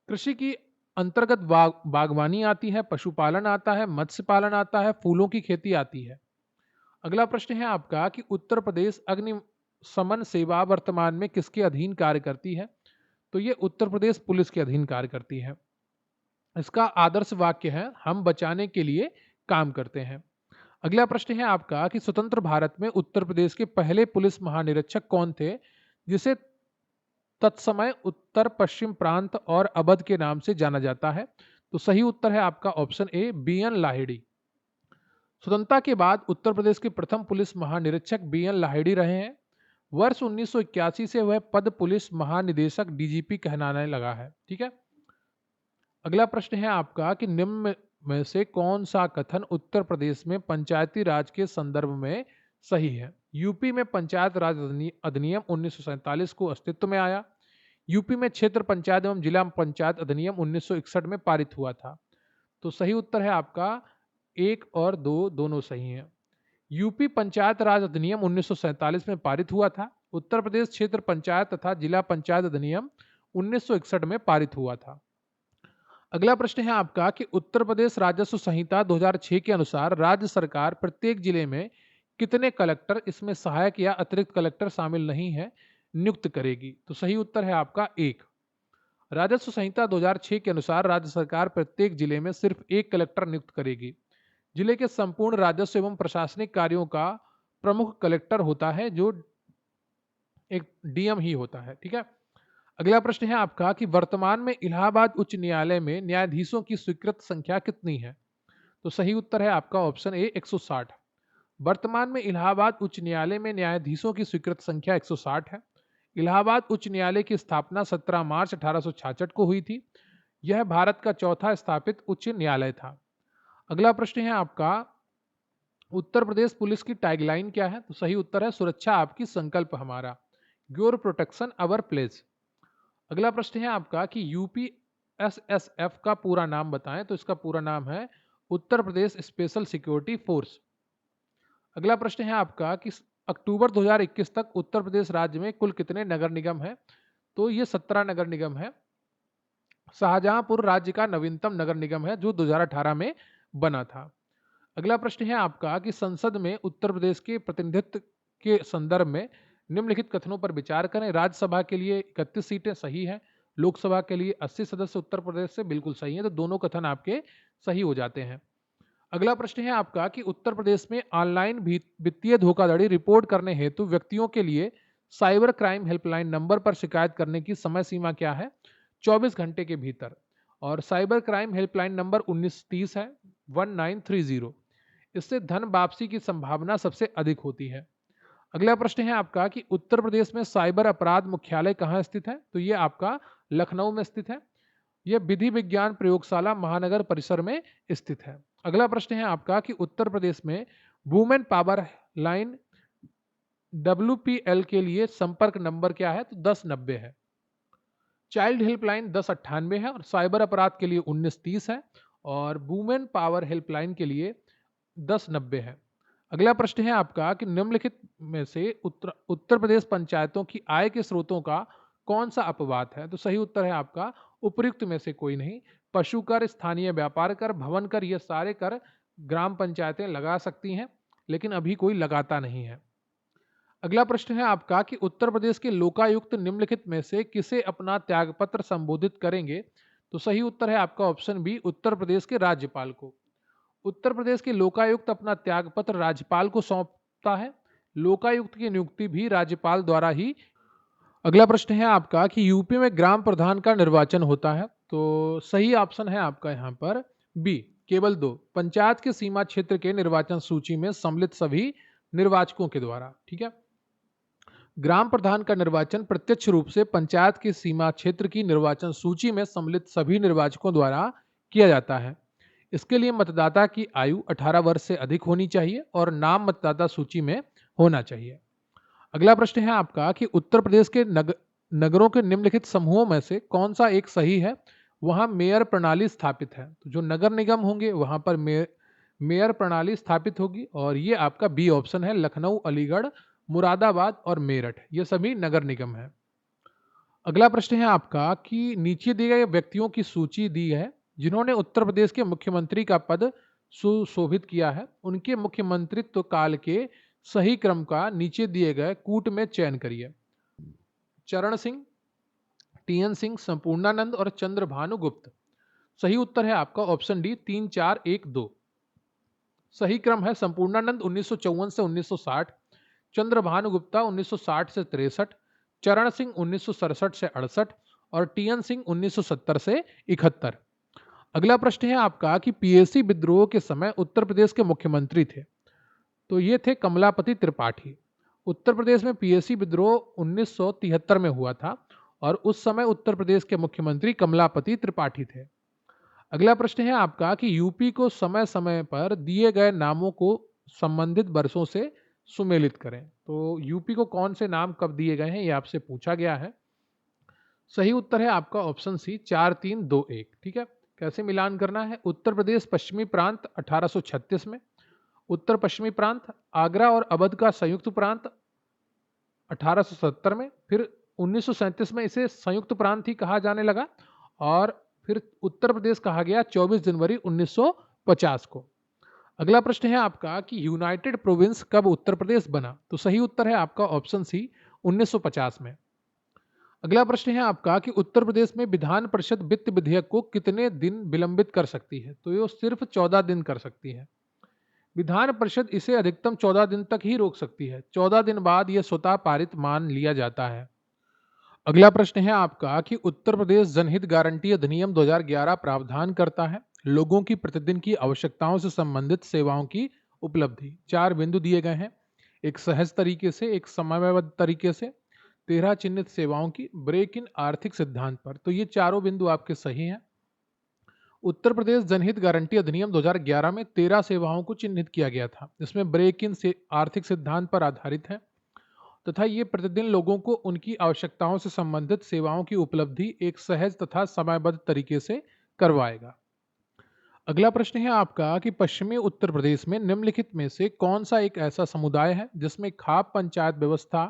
कृषि की अंतर्गत बागवानी आती है, पशुपालन आता है, मत्स्य पालन आता है, फूलों की खेती आती है। अगला प्रश्न है आपका कि उत्तर प्रदेश अग्निशमन सेवा वर्तमान में किसके अधीन कार्य करती है? तो ये उत्तर प्रदेश पुलिस के अधीन कार्य करती है। इसका आदर्श वाक्य है हम बचाने के लिए काम करते हैं। अगला प्रश्न है आपका कि स्वतंत्र भारत में उत्तर प्रदेश के पहले पुलिस महानिरीक्षक कौन थे जिसे तत्समय उत्तर पश्चिम प्रांत और अवध के नाम से जाना जाता है? तो सही उत्तर है आपका ऑप्शन ए बीएन लाहिड़ी। स्वतंत्रता के बाद उत्तर प्रदेश के प्रथम पुलिस महानिरीक्षक बीएन लाहिड़ी रहे हैं। वर्ष 1981 से वह पद पुलिस महानिदेशक डीजीपी कहलाने लगा है, ठीक है। अगला प्रश्न है आपका कि निम्न में से कौन सा कथन उत्तर प्रदेश में पंचायती राज के संदर्भ में सही है? यूपी में पंचायत राज अधिनियम 1947 को अस्तित्व में आया। यूपी में क्षेत्र पंचायत एवं जिला पंचायत अधिनियम 1961 में पारित हुआ था। तो सही उत्तर है आपका 1 और 2 दोनों सही हैं। यूपी पंचायत राज अधिनियम 1947 में पारित हुआ था। उत्तर प्रदेश क्षेत्र पंचायत तथा जिला पंचायत अधिनियम 1961 में पारित हुआ था। अगला प्रश्न है आपका कि उत्तर प्रदेश राजस्व संहिता 2006 के अनुसार राज्य सरकार प्रत्येक जिले में कितने कलेक्टर, इसमें सहायक या अतिरिक्त कलेक्टर शामिल नहीं है, नियुक्त करेगी? तो सही उत्तर है आपका 1। राजस्व संहिता 2006 के अनुसार राज्य सरकार प्रत्येक जिले में सिर्फ 1 कलेक्टर नियुक्त करेगी। जिले के संपूर्ण राजस्व एवं प्रशासनिक कार्यों का प्रमुख कलेक्टर होता है जो एक डीएम ही होता है, ठीक है। अगला प्रश्न है आपका कि वर्तमान में इलाहाबाद उच्च न्यायालय में न्यायाधीशों की स्वीकृत संख्या कितनी है? तो सही उत्तर है आपका ऑप्शन ए 160। वर्तमान में इलाहाबाद उच्च न्यायालय में न्यायाधीशों की स्वीकृत संख्या 160 है। इलाहाबाद उच्च न्यायालय की स्थापना 17 मार्च 1866 को हुई थी। यह भारत का चौथा स्थापित उच्च न्यायालय था। अगला प्रश्न है आपका उत्तर प्रदेश पुलिस की टैगलाइन क्या है? तो सही उत्तर है सुरक्षा आपकी संकल्प हमारा, योर प्रोटेक्शन अवर प्लेस। अगला प्रश्न है आपका कि यूपी एसएसएफ का पूरा नाम बताएं। तो इसका पूरा नाम है उत्तर प्रदेश स्पेशल सिक्योरिटी फोर्स। अगला प्रश्न है आपका कि अक्टूबर 2021 तक उत्तर प्रदेश राज्य में कुल कितने नगर निगम हैं? तो ये 17 नगर निगम है। शाहजहांपुर राज्य का नवीनतम नगर निगम है जो 2018 में बना था। अगला प्रश्न है आपका कि संसद में उत्तर प्रदेश के प्रतिनिधित्व के संदर्भ में निम्नलिखित कथनों पर विचार करें। राज्यसभा के लिए 31 सीटें सही हैं, लोकसभा के लिए 80 सदस्य उत्तर प्रदेश से बिल्कुल सही हैं, तो दोनों कथन आपके सही हो जाते हैं। अगला प्रश्न है आपका कि उत्तर प्रदेश में ऑनलाइन वित्तीय धोखाधड़ी रिपोर्ट करने हेतु व्यक्तियों के लिए साइबर क्राइम हेल्पलाइन नंबर पर शिकायत करने की समय सीमा क्या है? 24 घंटे के भीतर। और साइबर क्राइम हेल्पलाइन नंबर 1930 है, 1930। इससे धन वापसी की संभावना सबसे अधिक होती है। अगला प्रश्न है आपका कि उत्तर प्रदेश में साइबर अपराध मुख्यालय कहाँ स्थित है? तो ये आपका लखनऊ में स्थित है। यह विधि विज्ञान प्रयोगशाला महानगर परिसर में स्थित है। अगला प्रश्न है आपका कि उत्तर प्रदेश में वुमेन पावर लाइन WPL के लिए संपर्क नंबर क्या है? तो 1090 है। चाइल्ड हेल्पलाइन 1098 है और साइबर अपराध के लिए 1930 है और वुमेन पावर हेल्पलाइन के लिए 1090 है। अगला प्रश्न है आपका कि निम्नलिखित में से उत्तर प्रदेश पंचायतों की आय के स्रोतों का कौन सा अपवाद है? तो सही उत्तर है आपका उपयुक्त में से कोई नहीं। पशु कर, स्थानीय व्यापार कर, भवन कर, ये सारे कर ग्राम पंचायतें लगा सकती हैं, लेकिन अभी कोई लगाता नहीं है। अगला प्रश्न है आपका कि उत्तर प्रदेश के लोकायुक्त निम्नलिखित में से किसे अपना त्यागपत्र संबोधित करेंगे? तो सही उत्तर है आपका ऑप्शन बी, उत्तर प्रदेश के राज्यपाल को। उत्तर प्रदेश के लोकायुक्त अपना त्यागपत्र राज्यपाल को सौंपता है। लोकायुक्त की नियुक्ति भी राज्यपाल द्वारा ही। अगला प्रश्न है आपका कि यूपी में ग्राम प्रधान का निर्वाचन होता है। तो सही ऑप्शन है आपका यहाँ पर बी, केवल 2। पंचायत के सीमा क्षेत्र के निर्वाचन सूची में सम्मिलित सभी निर्वाचकों के द्वारा। ठीक है, ग्राम प्रधान का निर्वाचन प्रत्यक्ष रूप से पंचायत की सीमा क्षेत्र की निर्वाचन सूची में सम्मिलित सभी निर्वाचकों द्वारा किया जाता है। इसके लिए मतदाता की आयु 18 वर्ष से अधिक होनी चाहिए और नाम मतदाता सूची में होना चाहिए। अगला प्रश्न है आपका कि उत्तर प्रदेश के नगरों के निम्नलिखित समूहों में से कौन सा एक सही है? वहां मेयर प्रणाली स्थापित है। तो जो नगर निगम होंगे वहां पर मेयर प्रणाली स्थापित होगी और ये आपका बी ऑप्शन है। लखनऊ, अलीगढ़, मुरादाबाद और मेरठ ये सभी नगर निगम है। अगला प्रश्न है आपका कि नीचे दिए गए व्यक्तियों की सूची दी है जिन्होंने उत्तर प्रदेश के मुख्यमंत्री का पद सुशोभित किया है। उनके मुख्यमंत्रित्व काल के सही क्रम का नीचे दिए गए कूट में चयन करिए। चरण सिंह, TN सिंह, संपूर्णानंद और चंद्रभानु गुप्त। सही उत्तर है आपका ऑप्शन डी, 3 4 1 2। सही क्रम है संपूर्णानंद 1954 से 1960, चंद्रभानु गुप्ता 1960 से 63, चरण सिंह 1967 से 68 और TN सिंह 1970 से 71। अगला प्रश्न है आपका कि PAC विद्रोह के समय उत्तर प्रदेश के मुख्यमंत्री थे। तो ये थे कमलापति त्रिपाठी। उत्तर प्रदेश में PAC विद्रोह 1973 में हुआ था और उस समय उत्तर प्रदेश के मुख्यमंत्री कमलापति त्रिपाठी थे। अगला प्रश्न है आपका कि यूपी को समय समय पर दिए गए नामों को संबंधित वर्षों से सुमेलित करें। तो यूपी को कौन से नाम कब दिए गए हैं ये आपसे पूछा गया है। सही उत्तर है आपका ऑप्शन सी, 4 3 2 1। ठीक है, कैसे मिलान करना है? उत्तर प्रदेश पश्चिमी प्रांत 1836 में, उत्तर पश्चिमी प्रांत आगरा और अवध का संयुक्त प्रांत 1870 में, फिर 1937 में इसे संयुक्त प्रांत ही कहा जाने लगा और फिर उत्तर प्रदेश कहा गया 24 जनवरी 1950 को। अगला प्रश्न है आपका कि यूनाइटेड प्रोविंस कब उत्तर प्रदेश बना? तो सही उत्तर है आपका ऑप्शन सी, 1950 में। अगला प्रश्न है आपका कि उत्तर प्रदेश में विधान परिषद वित्त विधेयक को कितने दिन विलंबित कर सकती है? तो ये सिर्फ 14 दिन कर सकती है। विधान परिषद इसे अधिकतम 14 दिन तक ही रोक सकती है। 14 दिन बाद यह स्वतः पारित मान लिया जाता है। अगला प्रश्न है आपका कि उत्तर प्रदेश जनहित गारंटी अधिनियम 2011 प्रावधान करता है लोगों की प्रतिदिन की आवश्यकताओं से संबंधित सेवाओं की उपलब्धि। 4 बिंदु दिए गए हैं, एक सहज तरीके से, एक समयबद्ध तरीके से, 13 चिन्हित सेवाओं की ब्रेक इन आर्थिक सिद्धांत पर। तो ये चारों बिंदु आपके सही हैं। उत्तर प्रदेश जनहित गारंटी अधिनियम 2011 में 13 सेवाओं को चिन्हित किया गया था, इसमें ब्रेक इन से आर्थिक सिद्धांत पर आधारित है तथा ये प्रतिदिन लोगों को उनकी आवश्यकताओं से संबंधित सेवाओं की उपलब्धि एक सहज तथा समयबद्ध तरीके से करवाएगा। अगला प्रश्न है आपका कि पश्चिमी उत्तर प्रदेश में निम्नलिखित में से कौन सा एक ऐसा समुदाय है जिसमें खाप पंचायत व्यवस्था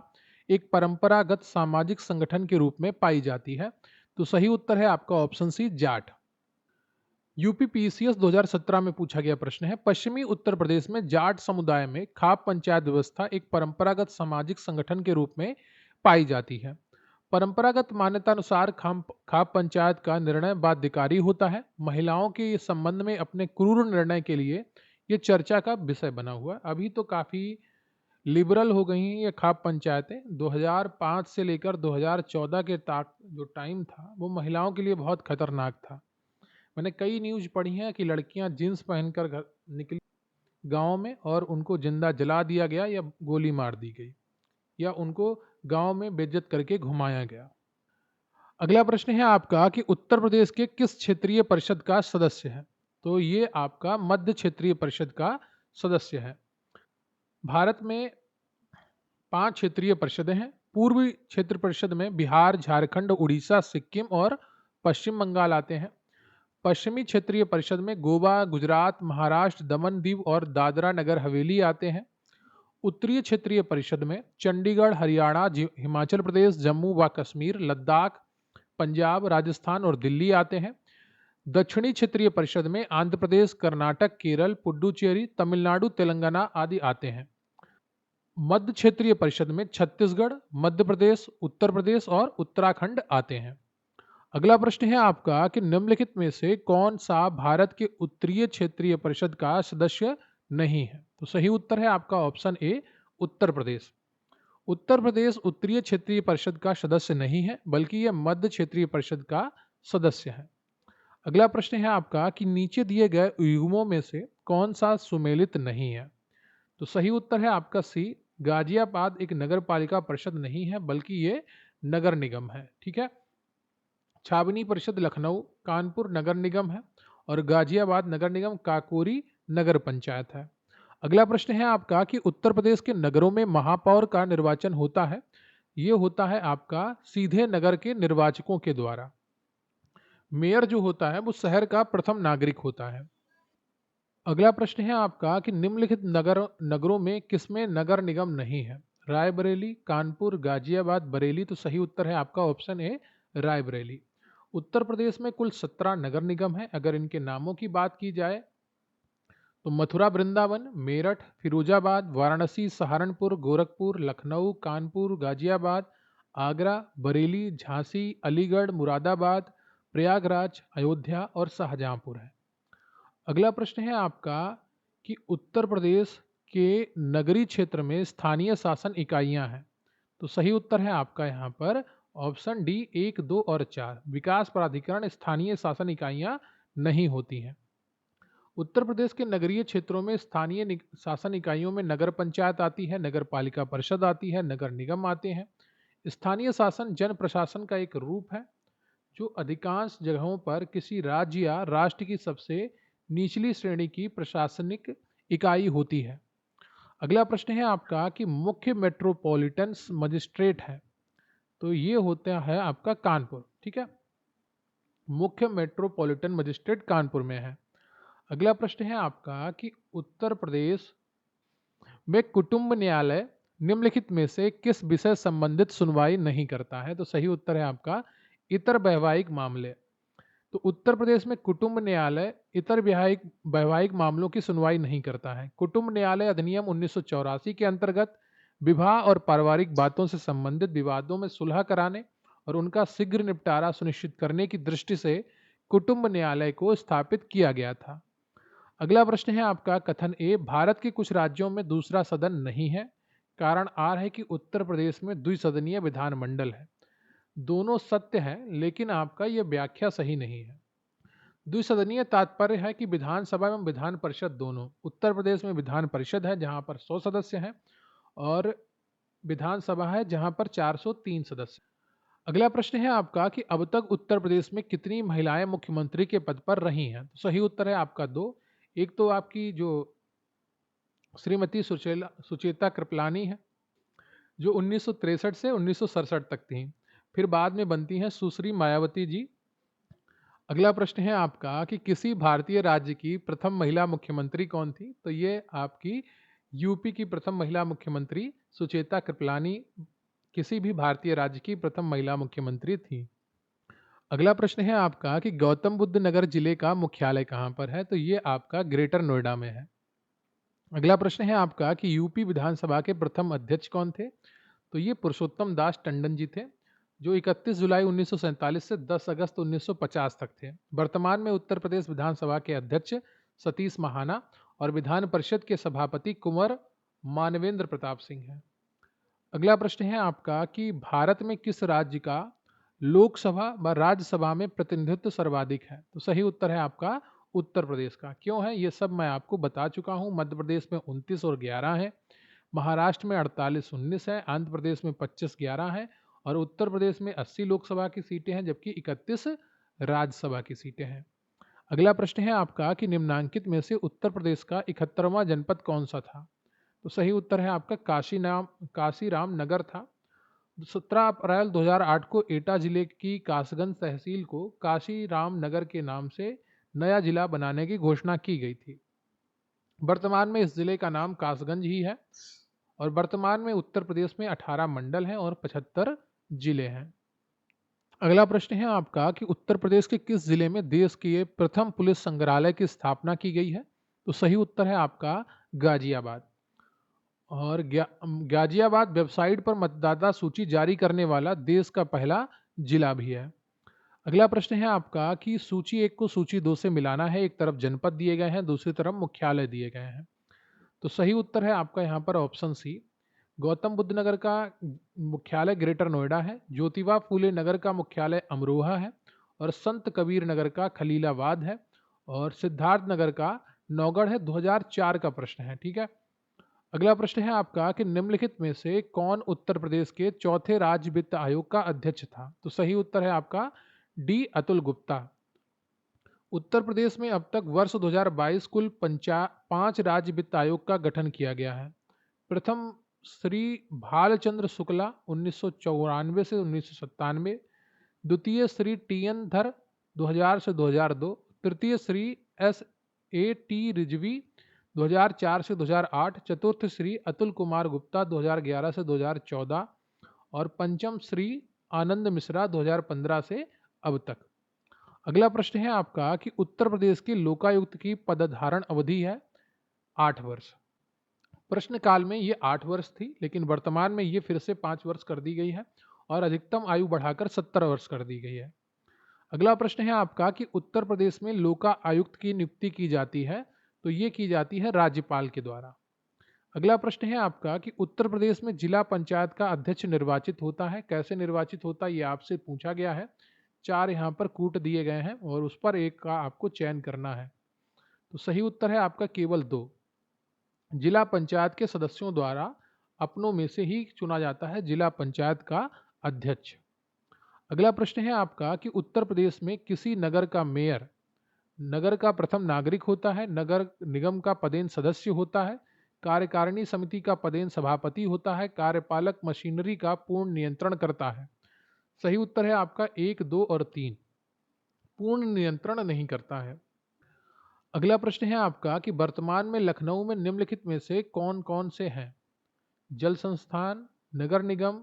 एक परंपरागत सामाजिक संगठन के रूप में पाई जाती है? तो सही उत्तर है आपका option C, Jat. UP PCS 2017 में पूछा गया प्रश्न है, पश्चिमी उत्तर प्रदेश में जाट समुदाय में खाप पंचायत व्यवस्था एक परंपरागत सामाजिक संगठन के रूप में पाई जाती है। परंपरागत मान्यता अनुसार खाप पंचायत का निर्णय बाध्यकारी होता है। महिलाओं के इस संबंध में अपने क्रूर निर्णय के लिए ये चर्चा का विषय बना हुआ है। अभी तो काफी लिबरल हो गई हैं ये खाप पंचायतें। 2005 से लेकर 2014 के तक जो टाइम था वो महिलाओं के लिए बहुत खतरनाक था। मैंने कई न्यूज़ पढ़ी हैं कि लड़कियां जींस पहनकर घर निकली गांव में और उनको जिंदा जला दिया गया या गोली मार दी गई या उनको गांव में बेइज्जत करके घुमाया गया। अगला प्रश्न है आपका कि उत्तर प्रदेश के किस क्षेत्रीय परिषद का सदस्य है? तो ये आपका मध्य क्षेत्रीय परिषद का सदस्य है। भारत में 5 क्षेत्रीय परिषदें हैं। पूर्वी क्षेत्र परिषद में बिहार, झारखंड, उड़ीसा, सिक्किम और पश्चिम बंगाल आते हैं। पश्चिमी क्षेत्रीय परिषद में गोवा, गुजरात, महाराष्ट्र, दमन दीव और दादरा नगर हवेली आते हैं। उत्तरीय क्षेत्रीय परिषद में चंडीगढ़, हरियाणा, हिमाचल प्रदेश, जम्मू व कश्मीर, लद्दाख, पंजाब, राजस्थान और दिल्ली आते हैं। दक्षिणी क्षेत्रीय परिषद में आंध्र प्रदेश, कर्नाटक, केरल, पुडुचेरी, तमिलनाडु, तेलंगाना आदि आते हैं। मध्य क्षेत्रीय परिषद में छत्तीसगढ़, मध्य प्रदेश, उत्तर प्रदेश और उत्तराखंड आते हैं। अगला प्रश्न है आपका कि निम्नलिखित में से कौन सा भारत के उत्तरीय क्षेत्रीय परिषद का सदस्य नहीं है? तो सही उत्तर है आपका ऑप्शन ए, उत्तर प्रदेश। उत्तर प्रदेश उत्तरीय क्षेत्रीय परिषद का सदस्य नहीं है, बल्कि यह मध्य क्षेत्रीय परिषद का सदस्य है। अगला प्रश्न है आपका कि नीचे दिए गए युग्मों में से कौन सा सुमेलित नहीं है? तो सही उत्तर है आपका सी, गाजियाबाद एक नगर पालिका परिषद नहीं है, बल्कि ये नगर निगम है। ठीक है। छावनी परिषद लखनऊ, कानपुर नगर निगम है और गाजियाबाद नगर निगम काकोरी नगर पंचायत है। अगला प्रश्न है आपका कि उत्तर प्रदेश के नगरों में महापौर का निर्वाचन होता है। ये होता है आपका सीधे नगर के निर्वाचकों के द्वारा। मेयर जो होता है वो शहर का प्रथम नागरिक होता है। अगला प्रश्न है आपका कि निम्नलिखित नगरों में किसमें नगर निगम नहीं है? रायबरेली, कानपुर, गाजियाबाद, बरेली। तो सही उत्तर है आपका ऑप्शन ए, रायबरेली। उत्तर प्रदेश में कुल 17 नगर निगम हैं। अगर इनके नामों की बात की जाए तो मथुरा वृंदावन, मेरठ, फिरोजाबाद, वाराणसी, सहारनपुर, गोरखपुर, लखनऊ, कानपुर, गाजियाबाद, आगरा, बरेली, झांसी, अलीगढ़, मुरादाबाद, प्रयागराज, अयोध्या और शाहजहांपुर है। अगला प्रश्न है आपका कि उत्तर प्रदेश के नगरीय क्षेत्र में स्थानीय शासन इकाइयां हैं। तो सही उत्तर है आपका यहाँ पर ऑप्शन डी, 1, 2 और 4। विकास प्राधिकरण स्थानीय शासन इकाइयां नहीं होती हैं। उत्तर प्रदेश के नगरीय क्षेत्रों में स्थानीय शासन इकाइयों में नगर पंचायत आती है, नगर पालिका परिषद आती है, नगर निगम आते हैं। स्थानीय शासन जन प्रशासन का एक रूप है जो अधिकांश जगहों पर किसी राज्य या राष्ट्र की सबसे निचली श्रेणी की प्रशासनिक इकाई होती है। अगला प्रश्न है आपका कि मुख्य मेट्रोपॉलिटन मजिस्ट्रेट है। तो ये होता है आपका कानपुर। ठीक है, मुख्य मेट्रोपॉलिटन मजिस्ट्रेट कानपुर में है। अगला प्रश्न है आपका कि उत्तर प्रदेश में कुटुंब न्यायालय निम्नलिखित में से किस विषय संबंधित सुनवाई नहीं करता है? तो सही उत्तर है आपका इतर वैवाहिक मामले। तो उत्तर प्रदेश में कुटुंब न्यायालय इतर वैवाहिक मामलों की सुनवाई नहीं करता है। कुटुंब न्यायालय अधिनियम 1984 के अंतर्गत विवाह और पारिवारिक बातों से संबंधित विवादों में सुलह कराने और उनका शीघ्र निपटारा सुनिश्चित करने की दृष्टि से कुटुंब न्यायालय को स्थापित किया गया था। अगला प्रश्न है आपका कथन ए, भारत के कुछ राज्यों में दूसरा सदन नहीं है। कारण आर है कि उत्तर प्रदेश में द्विसदनीय विधानमंडल है। दोनों सत्य है, लेकिन आपका यह व्याख्या सही नहीं है। द्विसदनीय तात्पर्य है कि विधानसभा एवं विधान परिषद दोनों। उत्तर प्रदेश में विधान परिषद है जहां पर 100 सदस्य हैं और विधानसभा है जहां पर 403 सदस्य। अगला प्रश्न है आपका कि अब तक उत्तर प्रदेश में कितनी महिलाएं मुख्यमंत्री के पद पर रही हैं? तो सही उत्तर है आपका 2। एक तो आपकी जो श्रीमती सुचेता कृपलानी है जो 1963 से 1967 तक थी। फिर बाद में बनती हैं सुश्री मायावती जी। अगला प्रश्न है आपका कि किसी भारतीय राज्य की प्रथम महिला मुख्यमंत्री कौन थी? तो ये आपकी यूपी की प्रथम महिला मुख्यमंत्री सुचेता कृपलानी किसी भी भारतीय राज्य की प्रथम महिला मुख्यमंत्री थी। अगला प्रश्न है आपका कि गौतम बुद्ध नगर जिले का मुख्यालय कहाँ पर है? तो ये आपका ग्रेटर नोएडा में है। अगला प्रश्न है आपका कि यूपी विधानसभा के प्रथम अध्यक्ष कौन थे? तो ये पुरुषोत्तम दास टंडन जी थे, जो 31 जुलाई 1947 से 10 अगस्त 1950 तक थे। वर्तमान में उत्तर प्रदेश विधानसभा के अध्यक्ष सतीश महाना और विधान परिषद के सभापति कुंवर मानवेंद्र प्रताप सिंह हैं। अगला प्रश्न है आपका कि भारत में किस राज्य का लोकसभा व राज्यसभा में प्रतिनिधित्व सर्वाधिक है? तो सही उत्तर है आपका उत्तर प्रदेश का। क्यों है ये सब मैं आपको बता चुका हूँ। मध्य प्रदेश में 29 और 11 है, महाराष्ट्र में 48-19 है, आंध्र प्रदेश में 25-11 है और उत्तर प्रदेश में 80 लोकसभा की सीटें हैं जबकि 31 राज्यसभा की सीटें हैं। अगला प्रश्न है आपका कि निम्नांकित में से उत्तर प्रदेश का 71वां जनपद कौन सा था? तो सही उत्तर है आपका काशीराम नगर था। 17 अप्रैल 2008 को एटा जिले की कासगंज तहसील को काशीराम नगर के नाम से नया जिला बनाने की घोषणा की गई थी। वर्तमान में इस जिले का नाम कासगंज ही है और वर्तमान में उत्तर प्रदेश में 18 मंडल हैं और 75 जिले हैं। अगला प्रश्न है आपका कि उत्तर प्रदेश के किस जिले में देश के प्रथम पुलिस संग्रहालय की स्थापना की गई है? तो सही उत्तर है आपका गाजियाबाद। और गाजियाबाद वेबसाइट पर मतदाता सूची जारी करने वाला देश का पहला जिला भी है। अगला प्रश्न है आपका कि सूची 1 को सूची 2 से मिलाना है। एक तरफ जनपद दिए गए हैं, दूसरी तरफ मुख्यालय दिए गए हैं। तो सही उत्तर है आपका यहाँ पर ऑप्शन सी। गौतम बुद्ध नगर का मुख्यालय ग्रेटर नोएडा है, ज्योतिबा फूले नगर का मुख्यालय अमरोहा है और संत कबीर नगर का खलीलाबाद है और सिद्धार्थ नगर का नौगढ़ है। 2004 का प्रश्न है, ठीक है। अगला प्रश्न है आपका कि निम्नलिखित में से कौन उत्तर प्रदेश के चौथे राज्य वित्त आयोग का अध्यक्ष था? तो सही उत्तर है आपका डी अतुल गुप्ता। उत्तर प्रदेश में अब तक वर्ष 2022 कुल 5 राज्य वित्त आयोग का गठन किया गया है। प्रथम श्री भालचंद्र शुक्ला 1994 से 1997, द्वितीय श्री टी एन धर 2000 से 2002, तृतीय Shri S A T Rizvi 2004 से 2008, चतुर्थ श्री अतुल कुमार गुप्ता 2011 से 2014 और पंचम श्री आनंद मिश्रा 2015 से अब तक। अगला प्रश्न है आपका कि उत्तर प्रदेश के लोकायुक्त की पदधारण अवधि है 8 वर्ष। प्रश्न काल में ये 8 वर्ष थी, लेकिन वर्तमान में ये फिर से 5 वर्ष कर दी गई है और अधिकतम आयु बढ़ाकर 70 वर्ष कर दी गई है। अगला प्रश्न है आपका कि उत्तर प्रदेश में लोका आयुक्त की नियुक्ति की जाती है, तो ये की जाती है राज्यपाल के द्वारा। अगला प्रश्न है आपका कि उत्तर प्रदेश में जिला पंचायत का अध्यक्ष निर्वाचित होता है। कैसे निर्वाचित होता है ये आपसे पूछा गया है। 4 यहाँ पर कूट दिए गए हैं और उस पर एक का आपको चयन करना है। तो सही उत्तर है आपका केवल 2। जिला पंचायत के सदस्यों द्वारा अपनों में से ही चुना जाता है जिला पंचायत का अध्यक्ष। अगला प्रश्न है आपका कि उत्तर प्रदेश में किसी नगर का मेयर नगर का प्रथम नागरिक होता है, नगर निगम का पदेन सदस्य होता है, कार्यकारिणी समिति का पदेन सभापति होता है, कार्यपालक मशीनरी का पूर्ण नियंत्रण करता है। सही उत्तर है आपका 1, 2 और 3। पूर्ण नियंत्रण नहीं करता है। अगला प्रश्न है आपका कि वर्तमान में लखनऊ में निम्नलिखित में से कौन कौन से हैं? जल संस्थान, नगर निगम,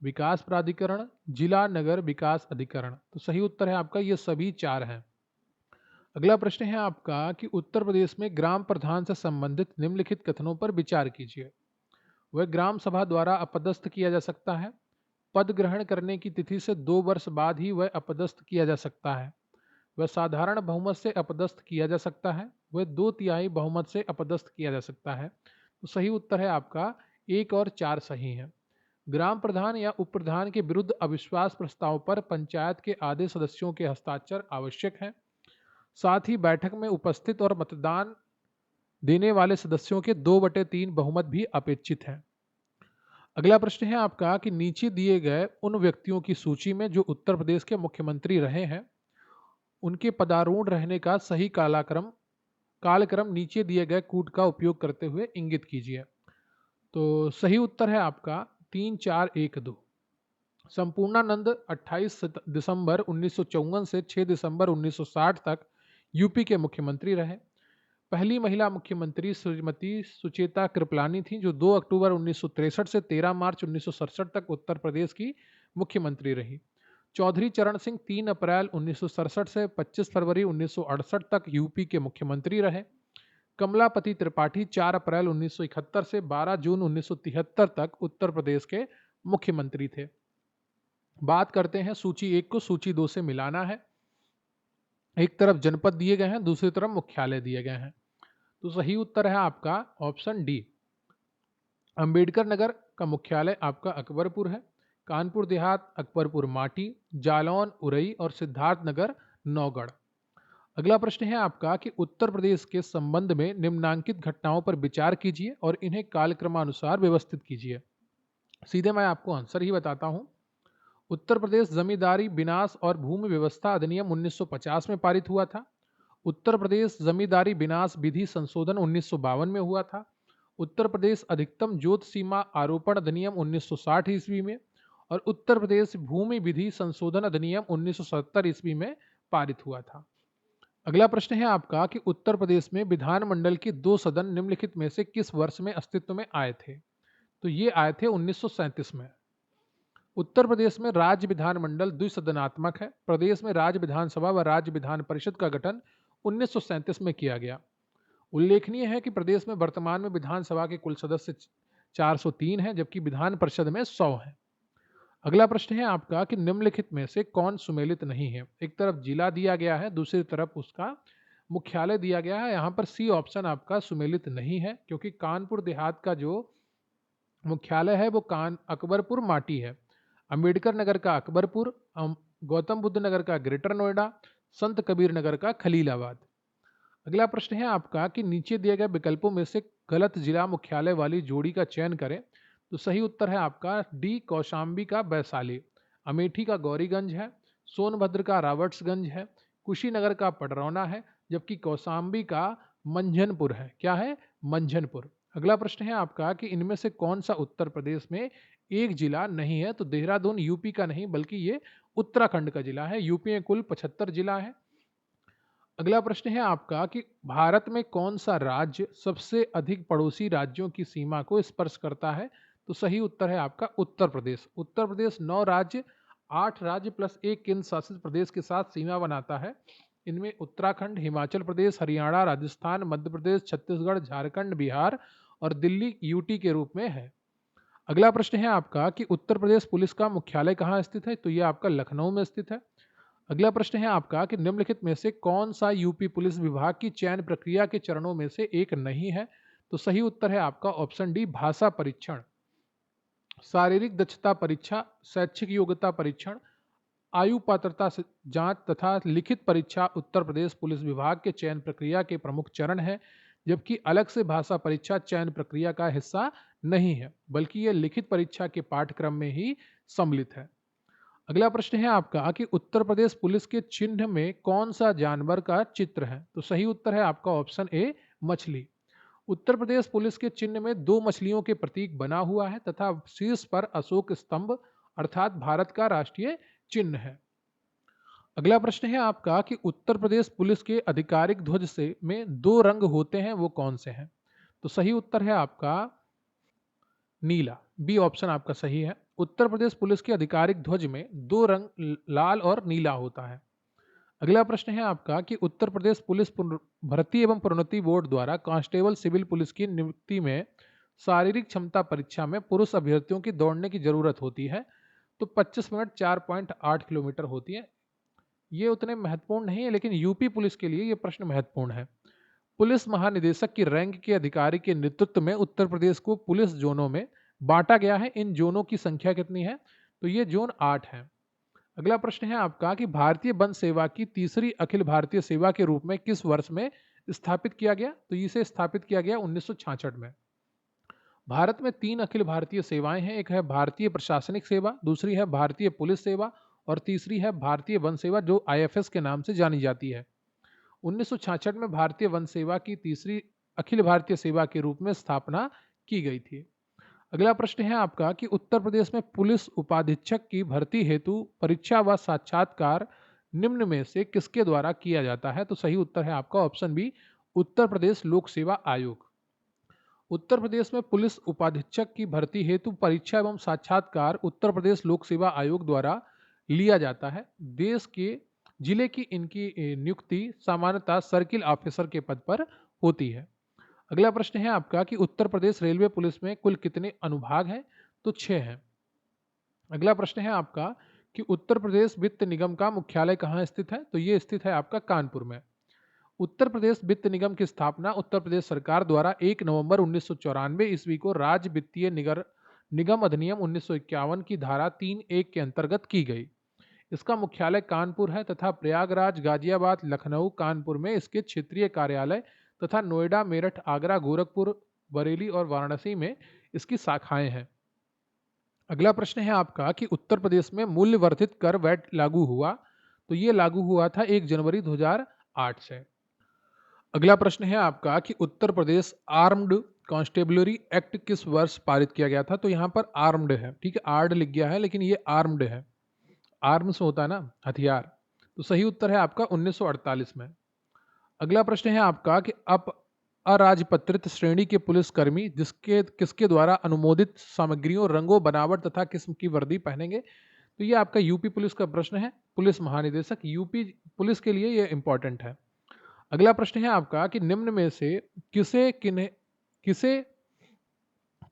विकास प्राधिकरण, जिला नगर विकास अधिकरण। तो सही उत्तर है आपका ये सभी 4 हैं। अगला प्रश्न है आपका कि उत्तर प्रदेश में ग्राम प्रधान से संबंधित निम्नलिखित कथनों पर विचार कीजिए। वह ग्राम सभा द्वारा अपदस्थ किया जा सकता है, पद ग्रहण करने की तिथि से 2 वर्ष बाद ही वह अपदस्थ किया जा सकता है, वह साधारण बहुमत से अपदस्थ किया जा सकता है, वह 2/3 बहुमत से अपदस्थ किया जा सकता है। तो सही उत्तर है आपका 1 और 4 सही है। ग्राम प्रधान या उप प्रधान के विरुद्ध अविश्वास प्रस्ताव पर पंचायत के आधे सदस्यों के हस्ताक्षर आवश्यक है। साथ ही बैठक में उपस्थित और मतदान देने वाले सदस्यों के 2/3 बहुमत भी अपेक्षित है। अगला प्रश्न है आपका कि नीचे दिए गए उन व्यक्तियों की सूची में जो उत्तर प्रदेश के मुख्यमंत्री रहे हैं, उनके पदारूढ़ रहने का सही कालक्रम नीचे दिए गए कूट का उपयोग करते हुए इंगित कीजिए। तो सही उत्तर है आपका 3, 4, 1, 2। संपूर्णानंद 28 दिसंबर 1954 से 6 दिसंबर 1960 तक यूपी के मुख्यमंत्री रहे। पहली महिला मुख्यमंत्री श्रीमती सुचेता कृपलानी थी, जो 2 अक्टूबर 1963 से 13 मार्च 1967 तक उत्तर प्रदेश की मुख्यमंत्री रही। चौधरी चरण सिंह 3 अप्रैल 1967 से 25 फरवरी 1968 तक यूपी के मुख्यमंत्री रहे। कमलापति त्रिपाठी 4 अप्रैल 1971 से 12 जून 1973 तक उत्तर प्रदेश के मुख्यमंत्री थे। बात करते हैं सूची 1 को सूची 2 से मिलाना है। एक तरफ जनपद दिए गए हैं, दूसरी तरफ मुख्यालय दिए गए हैं। तो सही उत्तर है आपका ऑप्शन डी। अंबेडकर नगर का मुख्यालय आपका अकबरपुर है। कानपुर देहात अकबरपुर माटी, जालौन उरई और सिद्धार्थ नगर नौगढ़। अगला प्रश्न है आपका कि उत्तर प्रदेश के संबंध में निम्नांकित घटनाओं पर विचार कीजिए और इन्हें कालक्रमानुसार व्यवस्थित कीजिए। सीधे मैं आपको आंसर ही बताता हूं। उत्तर प्रदेश जमींदारी विनाश और भूमि व्यवस्था अधिनियम 1950 में पारित हुआ था। उत्तर प्रदेश जमींदारी विनाश विधि संशोधन 1952 में हुआ था। उत्तर प्रदेश अधिकतम जोत सीमा आरोपण अधिनियम 1960 ईस्वी में, और उत्तर प्रदेश भूमि विधि संशोधन अधिनियम 1970 ईस्वी में पारित हुआ था। अगला प्रश्न है आपका कि उत्तर प्रदेश में विधानमंडल के 2 सदन निम्नलिखित में से किस वर्ष में अस्तित्व में आए थे? तो ये आए थे 1937 में। उत्तर प्रदेश में राज्य विधानमंडल द्विसदनात्मक है। प्रदेश में राज्य विधानसभा व राज्य विधान परिषद का गठन 1937 में किया गया। उल्लेखनीय है कि प्रदेश में वर्तमान में विधानसभा के कुल सदस्य 403 हैं, जबकि विधान परिषद में 100 हैं। अगला प्रश्न है आपका कि निम्नलिखित में से कौन सुमेलित नहीं है? एक तरफ जिला दिया गया है, दूसरी तरफ उसका मुख्यालय दिया गया है। यहाँ पर सी ऑप्शन आपका सुमेलित नहीं है, क्योंकि कानपुर देहात का जो मुख्यालय है वो अकबरपुर माटी है। अंबेडकर नगर का अकबरपुर, गौतम बुद्ध नगर का ग्रेटर नोएडा, संत कबीर नगर का खलीलाबाद। अगला प्रश्न है आपका कि नीचे दिए गए विकल्पों में से गलत जिला मुख्यालय वाली जोड़ी का चयन करें। तो सही उत्तर है आपका डी, कौशाम्बी का वैशाली। अमेठी का गौरीगंज है, सोनभद्र का रॉबर्ट्सगंज है, कुशीनगर का पडरौना है, जबकि कौशाम्बी का मंझनपुर है। क्या है? मंझनपुर। अगला प्रश्न है आपका कि इनमें से कौन सा उत्तर प्रदेश में एक जिला नहीं है? तो देहरादून यूपी का नहीं, बल्कि ये उत्तराखंड का जिला है। यूपी में कुल 75 जिला है। अगला प्रश्न है आपका कि भारत में कौन सा राज्य सबसे अधिक पड़ोसी राज्यों की सीमा को स्पर्श करता है? तो सही उत्तर है आपका उत्तर प्रदेश। उत्तर प्रदेश 9 राज्य, 8 राज्य प्लस 1 केंद्र शासित प्रदेश के साथ सीमा बनाता है। इनमें उत्तराखंड, हिमाचल प्रदेश, हरियाणा, राजस्थान, मध्य प्रदेश, छत्तीसगढ़, झारखंड, बिहार और दिल्ली यूटी के रूप में है। अगला प्रश्न है आपका कि उत्तर प्रदेश पुलिस का मुख्यालय कहाँ स्थित है? तो यह आपका लखनऊ में स्थित है। अगला प्रश्न है आपका कि निम्नलिखित में से कौन सा यूपी पुलिस विभाग की चयन प्रक्रिया के चरणों में से एक नहीं है? तो सही उत्तर है आपका ऑप्शन डी, भाषा परीक्षण। शारीरिक दक्षता परीक्षा, शैक्षिक योग्यता परीक्षण, आयु पात्रता जांच तथा लिखित परीक्षा उत्तर प्रदेश पुलिस विभाग के चयन प्रक्रिया के प्रमुख चरण है, जबकि अलग से भाषा परीक्षा चयन प्रक्रिया का हिस्सा नहीं है, बल्कि यह लिखित परीक्षा के पाठ्यक्रम में ही सम्मिलित है। अगला प्रश्न है आपका कि उत्तर प्रदेश पुलिस के चिन्ह में कौन सा जानवर का चित्र है? तो सही उत्तर है आपका ऑप्शन ए, मछली। उत्तर प्रदेश पुलिस के चिन्ह में 2 मछलियों के प्रतीक बना हुआ है तथा शीर्ष पर अशोक स्तंभ अर्थात भारत का राष्ट्रीय चिन्ह है। अगला प्रश्न है आपका कि उत्तर प्रदेश पुलिस के आधिकारिक ध्वज से में 2 रंग होते हैं, वो कौन से हैं? तो सही उत्तर है आपका नीला। बी ऑप्शन आपका सही है। उत्तर प्रदेश पुलिस के आधिकारिक ध्वज में 2 रंग लाल और नीला होता है। अगला प्रश्न है आपका कि उत्तर प्रदेश पुलिस भर्ती एवं प्रोन्नति बोर्ड द्वारा कांस्टेबल सिविल पुलिस की नियुक्ति में शारीरिक क्षमता परीक्षा में पुरुष अभ्यर्थियों की दौड़ने की जरूरत होती है। तो 25 मिनट 4.8 किलोमीटर होती है। ये उतने महत्वपूर्ण नहीं है, लेकिन यूपी पुलिस के लिए ये प्रश्न महत्वपूर्ण है। पुलिस महानिदेशक की रैंक के अधिकारी के नेतृत्व में उत्तर प्रदेश को पुलिस जोनों में बांटा गया है। इन जोनों की संख्या कितनी है? तो ये जोन 8 है। अगला प्रश्न है आपका कि भारतीय वन सेवा की तीसरी अखिल भारतीय सेवा के रूप में किस वर्ष में स्थापित किया गया? तो इसे स्थापित किया गया 1966 में। भारत में 3 अखिल भारतीय सेवाएं हैं। एक है भारतीय प्रशासनिक सेवा, दूसरी है भारतीय पुलिस सेवा और तीसरी है भारतीय वन सेवा, जो IFS के नाम से जानी जाती है। 1966 में भारतीय वन सेवा की तीसरी अखिल भारतीय सेवा के रूप में स्थापना की गई थी। अगला प्रश्न है आपका कि उत्तर प्रदेश में पुलिस उपाधीक्षक की भर्ती हेतु परीक्षा व साक्षात्कार निम्न में से किसके द्वारा किया जाता है? तो सही उत्तर है आपका ऑप्शन बी, उत्तर प्रदेश लोक सेवा आयोग। उत्तर प्रदेश में पुलिस उपाधीक्षक की भर्ती हेतु परीक्षा एवं साक्षात्कार उत्तर प्रदेश लोक सेवा आयोग द्वारा लिया जाता है। देश के जिले की इनकी नियुक्ति सामान्यतः सर्किल ऑफिसर के पद पर होती है। अगला प्रश्न है आपका कि उत्तर प्रदेश रेलवे पुलिस में कुल कितने अनुभाग हैं? तो 6 हैं। अगला प्रश्न है आपका कि उत्तर प्रदेश वित्त निगम का मुख्यालय कहाँ स्थित है? तो ये स्थित है आपका कानपुर में। उत्तर प्रदेश वित्त निगम की स्थापना उत्तर प्रदेश सरकार द्वारा 1 नवंबर 1994 ईस्वी को राज्य वित्तीय निगम अधिनियम 1951 की धारा 3(1) के अंतर्गत की गई। इसका मुख्यालय कानपुर है तथा प्रयागराज, गाजियाबाद, लखनऊ, कानपुर में इसके क्षेत्रीय कार्यालय तथा नोएडा, मेरठ, आगरा, गोरखपुर, बरेली और वाराणसी में इसकी शाखाएं हैं। अगला प्रश्न है आपका कि उत्तर प्रदेश में मूल्य वर्धित कर वैट लागू हुआ? तो ये लागू हुआ था 1 जनवरी 2008 से। अगला प्रश्न है आपका कि Uttar Pradesh armed constabulary act किस वर्ष पारित किया गया था? तो यहाँ पर आर्म्ड है, ठीक है, आर्ड लिख गया है लेकिन ये आर्म्ड है। आर्म्स होता है ना, हथियार। तो सही उत्तर है आपका 1948 में। अगला प्रश्न है आपका कि अराजपत्रित श्रेणी के पुलिसकर्मी किसके द्वारा अनुमोदित सामग्रियों, रंगों, बनावट तथा किस्म की वर्दी पहनेंगे? तो ये आपका यूपी पुलिस का प्रश्न है। पुलिस महानिदेशक यूपी पुलिस के लिए ये इंपॉर्टेंट है। अगला प्रश्न है आपका कि निम्न में से किसे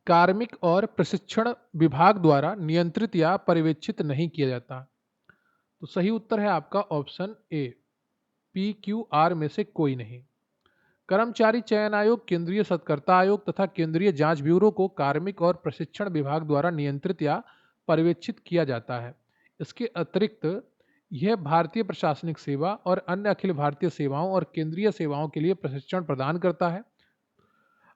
कार्मिक और प्रशिक्षण विभाग द्वारा नियंत्रित या पर्यवेक्षित नहीं किया जाता? तो सही उत्तर है आपका ऑप्शन ए, PQR में से कोई नहीं। कर्मचारी चयन आयोग, केंद्रीय सत्कर्ता आयोग तथा केंद्रीय जांच ब्यूरो को कार्मिक और प्रशिक्षण विभाग द्वारा नियंत्रित या पर्यवेक्षित किया जाता है। इसके अतिरिक्त यह भारतीय प्रशासनिक सेवा और अन्य अखिल भारतीय सेवाओं और केंद्रीय सेवाओं के लिए प्रशिक्षण प्रदान करता है।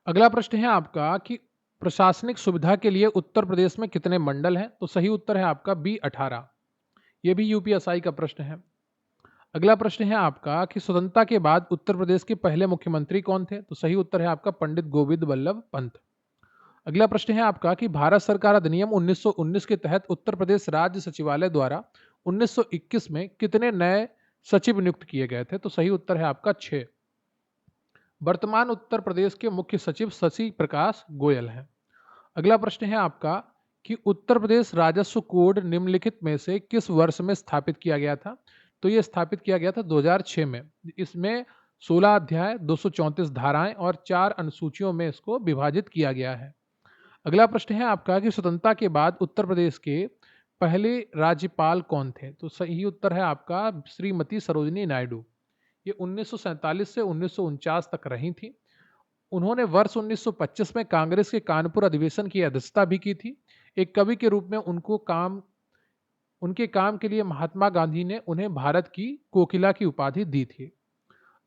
अगला प्रश्न है आपका कि प्रशासनिक सुविधा के लिए उत्तर प्रदेश में कितने मंडल हैं? तो सही उत्तर है आपका बी, 18। यह भी यूपीएसआई का प्रश्न है। अगला प्रश्न है आपका कि स्वतंत्रता के बाद उत्तर प्रदेश के पहले मुख्यमंत्री कौन थे? तो सही उत्तर है आपका पंडित गोविंद वल्लभ पंत। अगला प्रश्न है आपका कि भारत सरकार अधिनियम 1919 के तहत उत्तर प्रदेश राज्य सचिवालय द्वारा 1921 में कितने नए सचिव नियुक्त किए गए थे? तो सही उत्तर है आपका 6। वर्तमान उत्तर प्रदेश के मुख्य सचिव शशि प्रकाश गोयल हैं। अगला प्रश्न है आपका कि उत्तर प्रदेश राजस्व कोड निम्नलिखित में से किस वर्ष में स्थापित किया गया था? तो ये स्थापित किया गया था 2006 में। इसमें 16 अध्याय, 234 धाराएं और 4 अनुसूचियों में इसको विभाजित किया गया है। अगला प्रश्न है आपका कि स्वतंत्रता के बाद उत्तर प्रदेश के पहले राज्यपाल कौन थे? तो सही उत्तर है आपका श्रीमती सरोजिनी नायडू। ये 1947 से 1949 तक रही थी। उन्होंने वर्ष 1925 में कांग्रेस के कानपुर अधिवेशन की अध्यक्षता भी की थी। एक कवि के रूप में उनके काम के लिए महात्मा गांधी ने उन्हें भारत की कोकिला की उपाधि दी थी।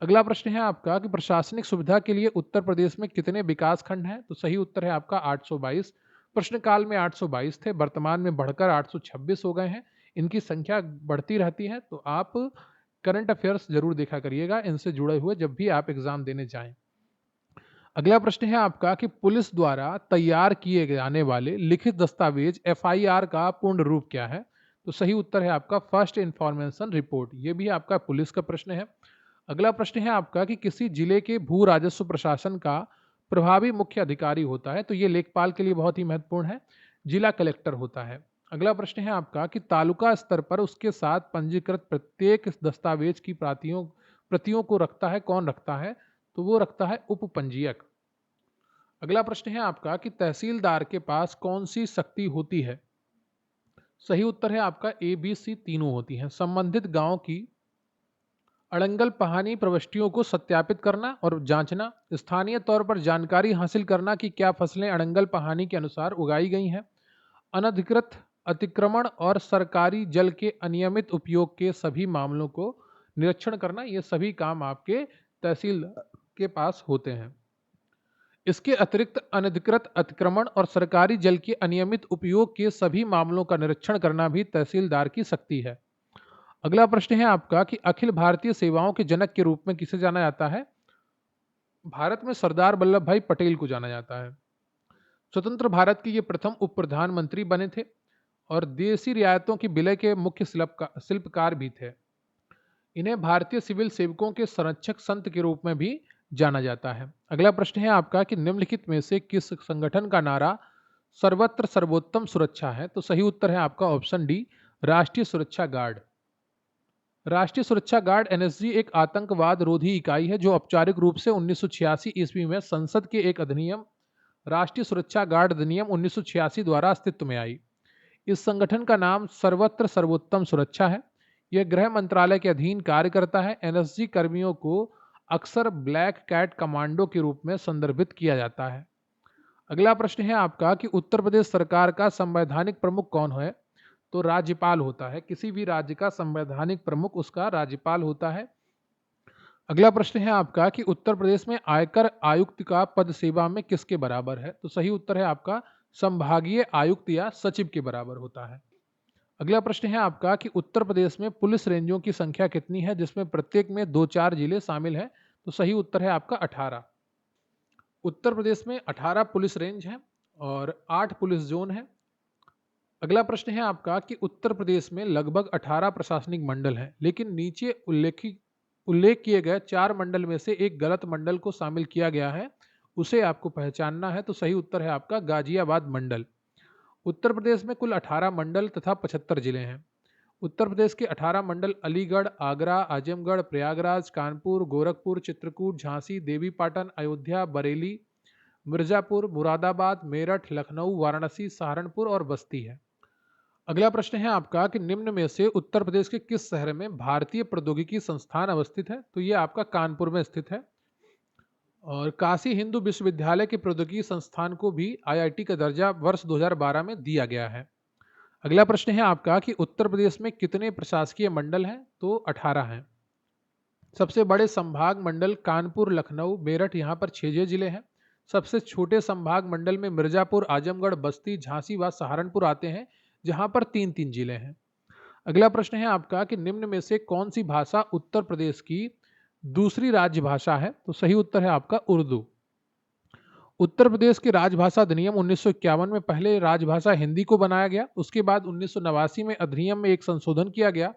अगला प्रश्न है आपका कि प्रशासनिक सुविधा के लिए उत्तर प्रदेश में कितने विकास खंड हैं? तो सही उत्तर है आपका 822। प्रश्नकाल में 822 थे, वर्तमान में बढ़कर 826 हो गए हैं। इनकी संख्या बढ़ती रहती है, तो आप करंट अफेयर्स जरूर देखा करिएगा इनसे जुड़े हुए जब भी आप एग्जाम देने जाएं। अगला प्रश्न है आपका कि पुलिस द्वारा तैयार किए जाने वाले लिखित दस्तावेज FIR का पूर्ण रूप क्या है? तो सही उत्तर है आपका फर्स्ट इंफॉर्मेशन रिपोर्ट। ये भी आपका पुलिस का प्रश्न है। अगला प्रश्न है आपका कि किसी जिले के भू राजस्व प्रशासन का प्रभावी मुख्य अधिकारी होता है? तो ये लेखपाल के लिए बहुत ही महत्वपूर्ण है, जिला कलेक्टर होता है। अगला प्रश्न है आपका कि तालुका स्तर पर उसके साथ पंजीकृत प्रत्येक दस्तावेज की प्रतियों को रखता है, कौन रखता है? तो वो रखता है उप पंजीयक। अगला प्रश्न है आपका कि तहसीलदार के पास कौन सी शक्ति होती है? सही उत्तर है आपका ABC तीनों होती हैं। संबंधित गांव की अड़ंगल पहानी प्रविष्टियों को सत्यापित करना और जांचना, स्थानीय तौर पर जानकारी हासिल करना कि क्या फसलें अड़ंगल पहानी के अनुसार उगाई गई हैं, अनधिकृत अतिक्रमण और सरकारी जल के अनियमित उपयोग के सभी मामलों को निरीक्षण करना, ये सभी काम आपके तहसील के पास होते हैं। इसके अतिरिक्त अनधिकृत अतिक्रमण और सरकारी जल के अनियमित उपयोग के सभी मामलों का निरीक्षण करना भी तहसीलदार की शक्ति है। अगला प्रश्न है आपका कि अखिल भारतीय सेवाओं के जनक के रूप में किसे जाना जाता है? भारत में सरदार वल्लभ भाई पटेल को जाना जाता है। स्वतंत्र भारत के ये प्रथम उप प्रधानमंत्री बने थे और देसी रियायतों की विलय के मुख्य शिल्पकार भी थे। इन्हें भारतीय सिविल सेवकों के संरक्षक संत के रूप में भी जाना जाता है। अगला प्रश्न है आपका कि निम्नलिखित में से किस संगठन का नारा सर्वत्र सर्वोत्तम सुरक्षा है? तो सही उत्तर है आपका ऑप्शन डी, राष्ट्रीय सुरक्षा गार्ड। राष्ट्रीय सुरक्षा गार्ड एनएसजी एक आतंकवाद रोधी इकाई है जो औपचारिक रूप से 1986 ईस्वी में संसद के एक अधिनियम राष्ट्रीय सुरक्षा गार्ड अधिनियम 1986 द्वारा अस्तित्व में आई। इस संगठन का नाम सर्वत्र सर्वोत्तम सुरक्षा है। यह गृह मंत्रालय के अधीन कार्य करता है। एनएसजी कर्मियों को अक्सर ब्लैक कैट कमांडो के रूप में संदर्भित किया जाता है। अगला प्रश्न है आपका कि उत्तर प्रदेश सरकार का संवैधानिक प्रमुख कौन है? तो राज्यपाल होता है। किसी भी राज्य का संवैधानिक प्रमुख उसका राज्यपाल होता है। अगला प्रश्न है आपका कि उत्तर प्रदेश में आयकर आयुक्त का पद सेवा में किसके बराबर है? तो सही उत्तर है आपका संभागीय आयुक्त या सचिव के बराबर होता है। अगला प्रश्न है आपका कि उत्तर प्रदेश में पुलिस रेंजों की संख्या कितनी है जिसमें प्रत्येक में 2-4 जिले शामिल हैं? तो सही उत्तर है आपका 18। उत्तर प्रदेश में 18 पुलिस रेंज हैं और 8 पुलिस जोन है। अगला प्रश्न है आपका कि उत्तर प्रदेश में लगभग 18 प्रशासनिक मंडल हैं, लेकिन नीचे उल्लेख किए गए 4 मंडल में से एक गलत मंडल को शामिल किया गया है, उसे आपको पहचानना है। तो सही उत्तर है आपका गाजियाबाद मंडल। उत्तर प्रदेश में कुल 18 मंडल तथा 75 जिले हैं। उत्तर प्रदेश के 18 मंडल अलीगढ़, आगरा, आजमगढ़, प्रयागराज, कानपुर, गोरखपुर, चित्रकूट, झांसी, देवीपाटन, अयोध्या, बरेली, मिर्जापुर, मुरादाबाद, मेरठ, लखनऊ, वाराणसी, सहारनपुर और बस्ती है। अगला प्रश्न है आपका कि निम्न में से उत्तर प्रदेश के किस शहर में भारतीय प्रौद्योगिकी संस्थान अवस्थित है? तो ये आपका कानपुर में स्थित है। और काशी हिंदू विश्वविद्यालय के प्रौद्योगिकी संस्थान को भी आईआईटी का दर्जा वर्ष 2012 में दिया गया है। अगला प्रश्न है आपका कि उत्तर प्रदेश में कितने प्रशासकीय मंडल हैं? तो 18 हैं। सबसे बड़े संभाग मंडल कानपुर, लखनऊ, मेरठ, यहाँ पर 6 जिले हैं। सबसे छोटे संभाग मंडल में मिर्जापुर, आजमगढ़, बस्ती, झांसी व सहारनपुर आते हैं, जहां पर 3-3 जिले हैं। अगला प्रश्न है आपका कि निम्न में से कौन सी भाषा उत्तर प्रदेश की दूसरी राज्यभाषा है? तो सही उत्तर है आपका उर्दू। उत्तर प्रदेश के राजभाषा अधिनियम 1951 में पहले राजभाषा हिंदी को बनाया गया। उसके बाद 1989 में अधिनियम में एक संशोधन किया गया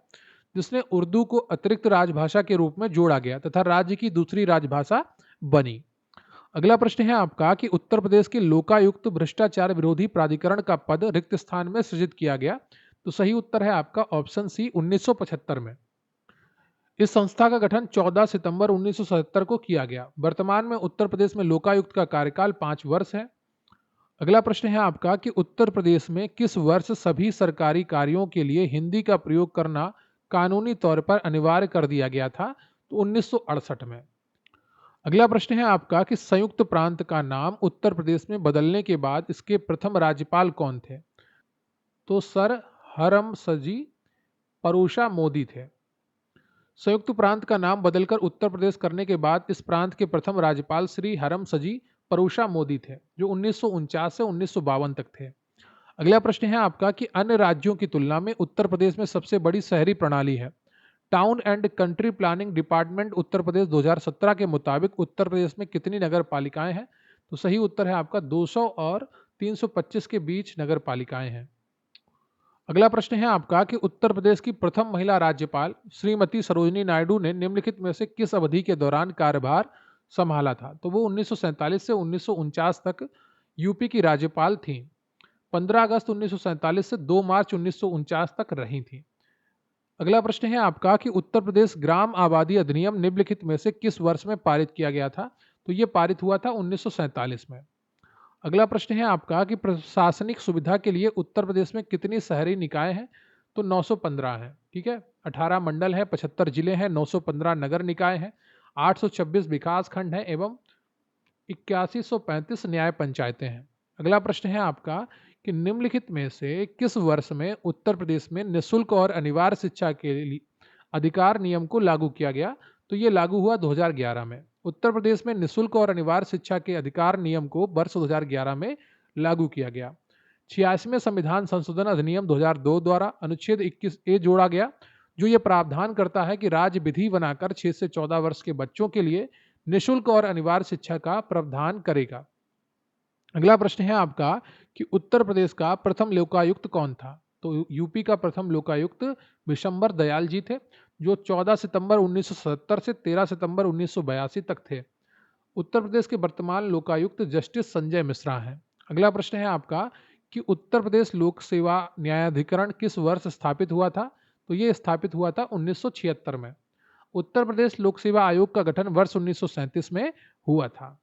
जिसने उर्दू को अतिरिक्त राजभाषा के रूप में जोड़ा गया तथा राज्य की दूसरी राजभाषा बनी। अगला प्रश्न है आपका कि उत्तर प्रदेश के लोकायुक्त भ्रष्टाचार विरोधी प्राधिकरण का पद रिक्त स्थान में सृजित किया गया। तो सही उत्तर है आपका ऑप्शन सी, 1975 में। इस संस्था का गठन 14 सितंबर 1977 को किया गया। वर्तमान में उत्तर प्रदेश में लोकायुक्त का कार्यकाल 5 वर्ष है। अगला प्रश्न है आपका कि उत्तर प्रदेश में किस वर्ष सभी सरकारी कार्यों के लिए हिंदी का प्रयोग करना कानूनी तौर पर अनिवार्य कर दिया गया था? तो 1968 में। अगला प्रश्न है आपका कि संयुक्त प्रांत का नाम उत्तर प्रदेश में बदलने के बाद इसके प्रथम राज्यपाल कौन थे? तो सर हरमसजी परूषा मोदी थे। संयुक्त प्रांत का नाम बदलकर उत्तर प्रदेश करने के बाद इस प्रांत के प्रथम राज्यपाल श्री हरमसजी परूषा मोदी थे, जो 1949 से 1952 तक थे। अगला प्रश्न है आपका कि अन्य राज्यों की तुलना में उत्तर प्रदेश में सबसे बड़ी शहरी प्रणाली है। Town and country planning department Uttar Pradesh 2017 के मुताबिक उत्तर प्रदेश में कितनी नगर पालिकाएं हैं? तो सही उत्तर है आपका 200 और 325 के बीच नगर पालिकाएं हैं। अगला प्रश्न है आपका कि उत्तर प्रदेश की प्रथम महिला राज्यपाल श्रीमती सरोजिनी नायडू ने निम्नलिखित में से किस अवधि के दौरान कार्यभार संभाला था? तो वो 1947 से 1949 तक यूपी की राज्यपाल थीं। 15 अगस्त 1947 से 2 मार्च 1949 तक रही थीं। अगला प्रश्न है आपका कि उत्तर प्रदेश ग्राम आबादी अधिनियम निम्नलिखित में से किस वर्ष में पारित किया गया था? तो ये पारित हुआ था 1947 में। अगला प्रश्न है आपका कि प्रशासनिक सुविधा के लिए उत्तर प्रदेश में कितनी शहरी निकाय हैं? तो 915 है। ठीक है, 18 मंडल है, 75 जिले हैं, 915 नगर निकाय हैं, 826 विकास खंड हैं एवं 8135 न्याय पंचायतें हैं। अगला प्रश्न है आपका कि निम्नलिखित में से किस वर्ष में उत्तर प्रदेश में निःशुल्क और अनिवार्य शिक्षा के लिए अधिकार नियम को लागू किया गया? तो ये लागू हुआ 2011 में। उत्तर प्रदेश में निःशुल्क और अनिवार्य शिक्षा के अधिकार नियम को वर्ष 2011 में लागू किया गया। 86वें संविधान संशोधन अधिनियम 2002 द्वारा अनुच्छेद 21A जोड़ा गया, जो ये प्रावधान करता है कि राज्य विधि बनाकर 6 से 14 वर्ष के बच्चों के लिए निःशुल्क और अनिवार्य शिक्षा का प्रावधान करेगा। अगला प्रश्न है आपका कि उत्तर प्रदेश का प्रथम लोकायुक्त कौन था। तो यूपी का प्रथम लोकायुक्त विशंबर दयाल जी थे, जो 14 सितंबर 1977 से 13 सितंबर 1982 तक थे। उत्तर प्रदेश के वर्तमान लोकायुक्त जस्टिस संजय मिश्रा हैं। अगला प्रश्न है आपका कि उत्तर प्रदेश लोक सेवा न्यायाधिकरण किस वर्ष स्थापित हुआ था। तो ये स्थापित हुआ था 1976 में। उत्तर प्रदेश लोक सेवा आयोग का गठन वर्ष 1937 में हुआ था।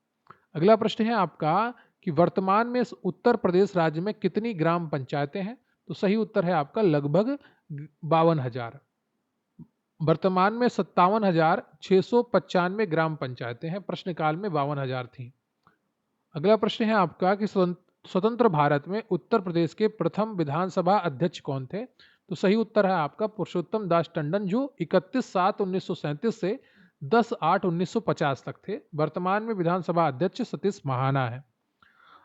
अगला प्रश्न है आपका कि वर्तमान में इस उत्तर प्रदेश राज्य में कितनी ग्राम पंचायतें हैं। तो सही उत्तर है आपका लगभग 52,000। वर्तमान में 57,695 ग्राम पंचायतें हैं, प्रश्नकाल में 52,000 थी। अगला प्रश्न है आपका कि स्वतंत्र भारत में उत्तर प्रदेश के प्रथम विधानसभा अध्यक्ष कौन थे। तो सही उत्तर है आपका पुरुषोत्तम दास टंडन, जो 31/7/1937 से 10/8/1950 तक थे। वर्तमान में विधानसभा अध्यक्ष सतीश महाना है।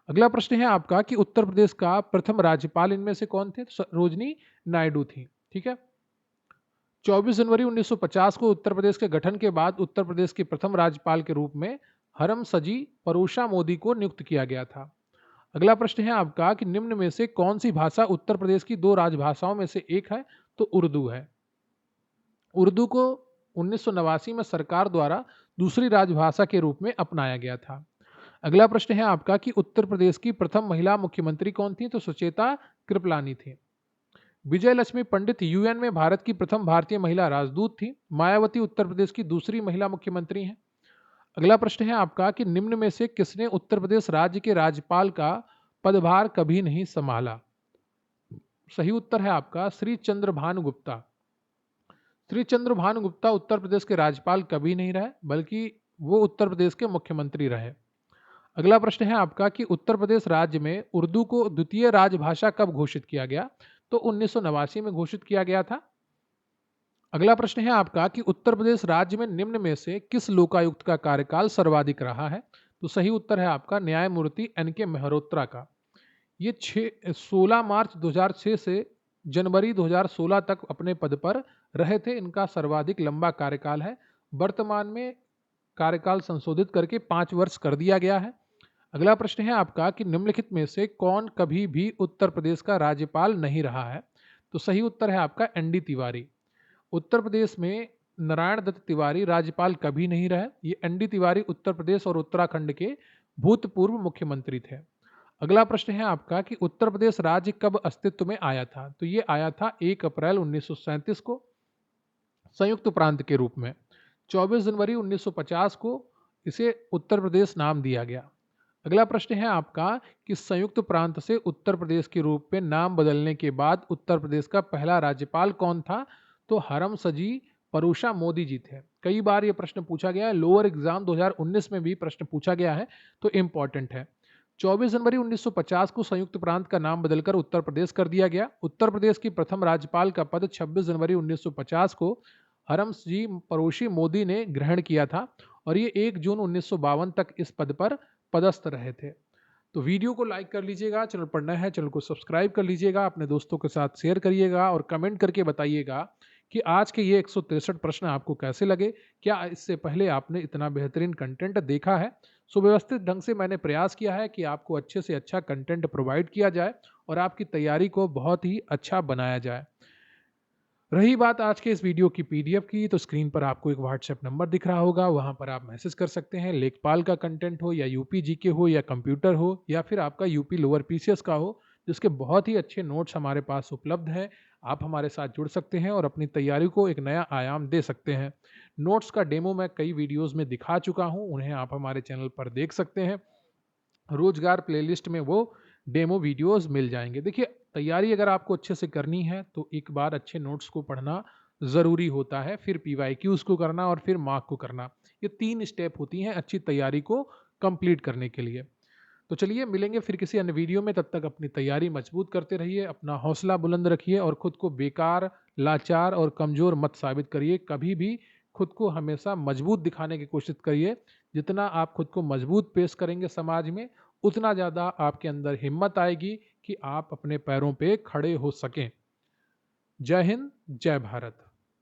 अगला प्रश्न है आपका कि उत्तर प्रदेश का प्रथम राज्यपाल इनमें से कौन थे। सरोजनी नायडू थी। ठीक है। 24 जनवरी 1950 को उत्तर प्रदेश के गठन के बाद उत्तर प्रदेश के प्रथम राज्यपाल के रूप में हरमसजी परूषा मोदी को नियुक्त किया गया था। अगला प्रश्न है आपका कि निम्न में से कौन सी भाषा उत्तर प्रदेश की 2 राजभाषाओं में से एक है। तो उर्दू है। उर्दू को 1989 में सरकार द्वारा दूसरी राजभाषा के रूप में अपनाया गया था। अगला प्रश्न है आपका कि उत्तर प्रदेश की प्रथम महिला मुख्यमंत्री कौन थी। तो सुचेता कृपलानी थी। विजय लक्ष्मी पंडित यूएन में भारत की प्रथम भारतीय महिला राजदूत थी। मायावती उत्तर प्रदेश की दूसरी महिला मुख्यमंत्री हैं। अगला प्रश्न है आपका कि निम्न में से किसने उत्तर प्रदेश राज्य के राज्यपाल का पदभार कभी नहीं संभाला। सही उत्तर है आपका श्री चंद्र भानु गुप्ता। श्री चंद्र भानु गुप्ता उत्तर प्रदेश के राज्यपाल कभी नहीं रहे, बल्कि वो उत्तर प्रदेश के मुख्यमंत्री रहे। अगला प्रश्न है आपका कि उत्तर प्रदेश राज्य में उर्दू को द्वितीय राजभाषा कब घोषित किया गया। तो 1989 में घोषित किया गया था। अगला प्रश्न है आपका कि उत्तर प्रदेश राज्य में निम्न में से किस लोकायुक्त का कार्यकाल सर्वाधिक रहा है। तो सही उत्तर है आपका न्यायमूर्ति एन.के. मेहरोत्रा का। ये 16 मार्च 2006 से जनवरी 2016 तक अपने पद पर रहे थे। इनका सर्वाधिक लंबा कार्यकाल है। वर्तमान में कार्यकाल संशोधित करके 5 वर्ष कर दिया गया है। अगला प्रश्न है आपका कि निम्नलिखित में से कौन कभी भी उत्तर प्रदेश का राज्यपाल नहीं रहा है। तो सही उत्तर है आपका एन.डी. तिवारी। उत्तर प्रदेश में नारायण दत्त तिवारी राज्यपाल कभी नहीं रहे। ये एन.डी. तिवारी उत्तर प्रदेश और उत्तराखंड के भूतपूर्व मुख्यमंत्री थे। अगला प्रश्न है आपका कि उत्तर प्रदेश राज्य कब अस्तित्व में आया था। तो ये आया था 1 अप्रैल 1937 को संयुक्त प्रांत के रूप में। 24 जनवरी 1950 को इसे उत्तर प्रदेश नाम दिया गया। अगला प्रश्न है आपका कि संयुक्त प्रांत से उत्तर प्रदेश के रूप में नाम बदलने के बाद उत्तर प्रदेश का पहला राज्यपाल कौन था। तो हरमसजी परूषा मोदी जी थे। कई बार ये प्रश्न पूछा गया है, लोअर एग्जाम 2019 में भी प्रश्न पूछा गया है, तो इम्पॉर्टेंट है। 24 जनवरी 1950 को संयुक्त प्रांत का नाम बदलकर उत्तर प्रदेश कर दिया गया। उत्तर प्रदेश की प्रथम राज्यपाल का पद 26 जनवरी 1950 को हरमसजी परूषी मोदी ने ग्रहण किया था और ये 1 जून 1952 तक इस पद पर पदस्थ रहे थे। तो वीडियो को लाइक कर लीजिएगा, चैनल पर नए हैं चैनल को सब्सक्राइब कर लीजिएगा, अपने दोस्तों के साथ शेयर करिएगा और कमेंट करके बताइएगा कि आज के ये 163 प्रश्न आपको कैसे लगे। क्या इससे पहले आपने इतना बेहतरीन कंटेंट देखा है। सुव्यवस्थित ढंग से मैंने प्रयास किया है कि आपको अच्छे से अच्छा कंटेंट प्रोवाइड किया जाए और आपकी तैयारी को बहुत ही अच्छा बनाया जाए। रही बात आज के इस वीडियो की पीडीएफ की, तो स्क्रीन पर आपको एक व्हाट्सएप नंबर दिख रहा होगा, वहां पर आप मैसेज कर सकते हैं। लेखपाल का कंटेंट हो या यूपी जीके हो या कंप्यूटर हो या फिर आपका यूपी लोअर पीसीएस का हो, जिसके बहुत ही अच्छे नोट्स हमारे पास उपलब्ध हैं। आप हमारे साथ जुड़ सकते हैं और अपनी तैयारी को एक नया आयाम दे सकते हैं। नोट्स का डेमो मैं कई वीडियोज़ में दिखा चुका हूँ, उन्हें आप हमारे चैनल पर देख सकते हैं। रोजगार प्लेलिस्ट में वो डेमो वीडियोस मिल जाएंगे। देखिए, तैयारी अगर आपको अच्छे से करनी है तो एक बार अच्छे नोट्स को पढ़ना ज़रूरी होता है, फिर पीवाईक्यूज़ को करना और फिर मार्क को करना। ये 3 स्टेप होती हैं अच्छी तैयारी को कंप्लीट करने के लिए। तो चलिए मिलेंगे फिर किसी अन्य वीडियो में। तब तक अपनी तैयारी मजबूत करते रहिए, अपना हौसला बुलंद रखिए और खुद को बेकार, लाचार और कमज़ोर मत साबित करिए। कभी भी खुद को हमेशा मजबूत दिखाने की कोशिश करिए। जितना आप खुद को मजबूत पेश करेंगे समाज में, उतना ज़्यादा आपके अंदर हिम्मत आएगी कि आप अपने पैरों पे खड़े हो सकें। जय हिंद, जय भारत।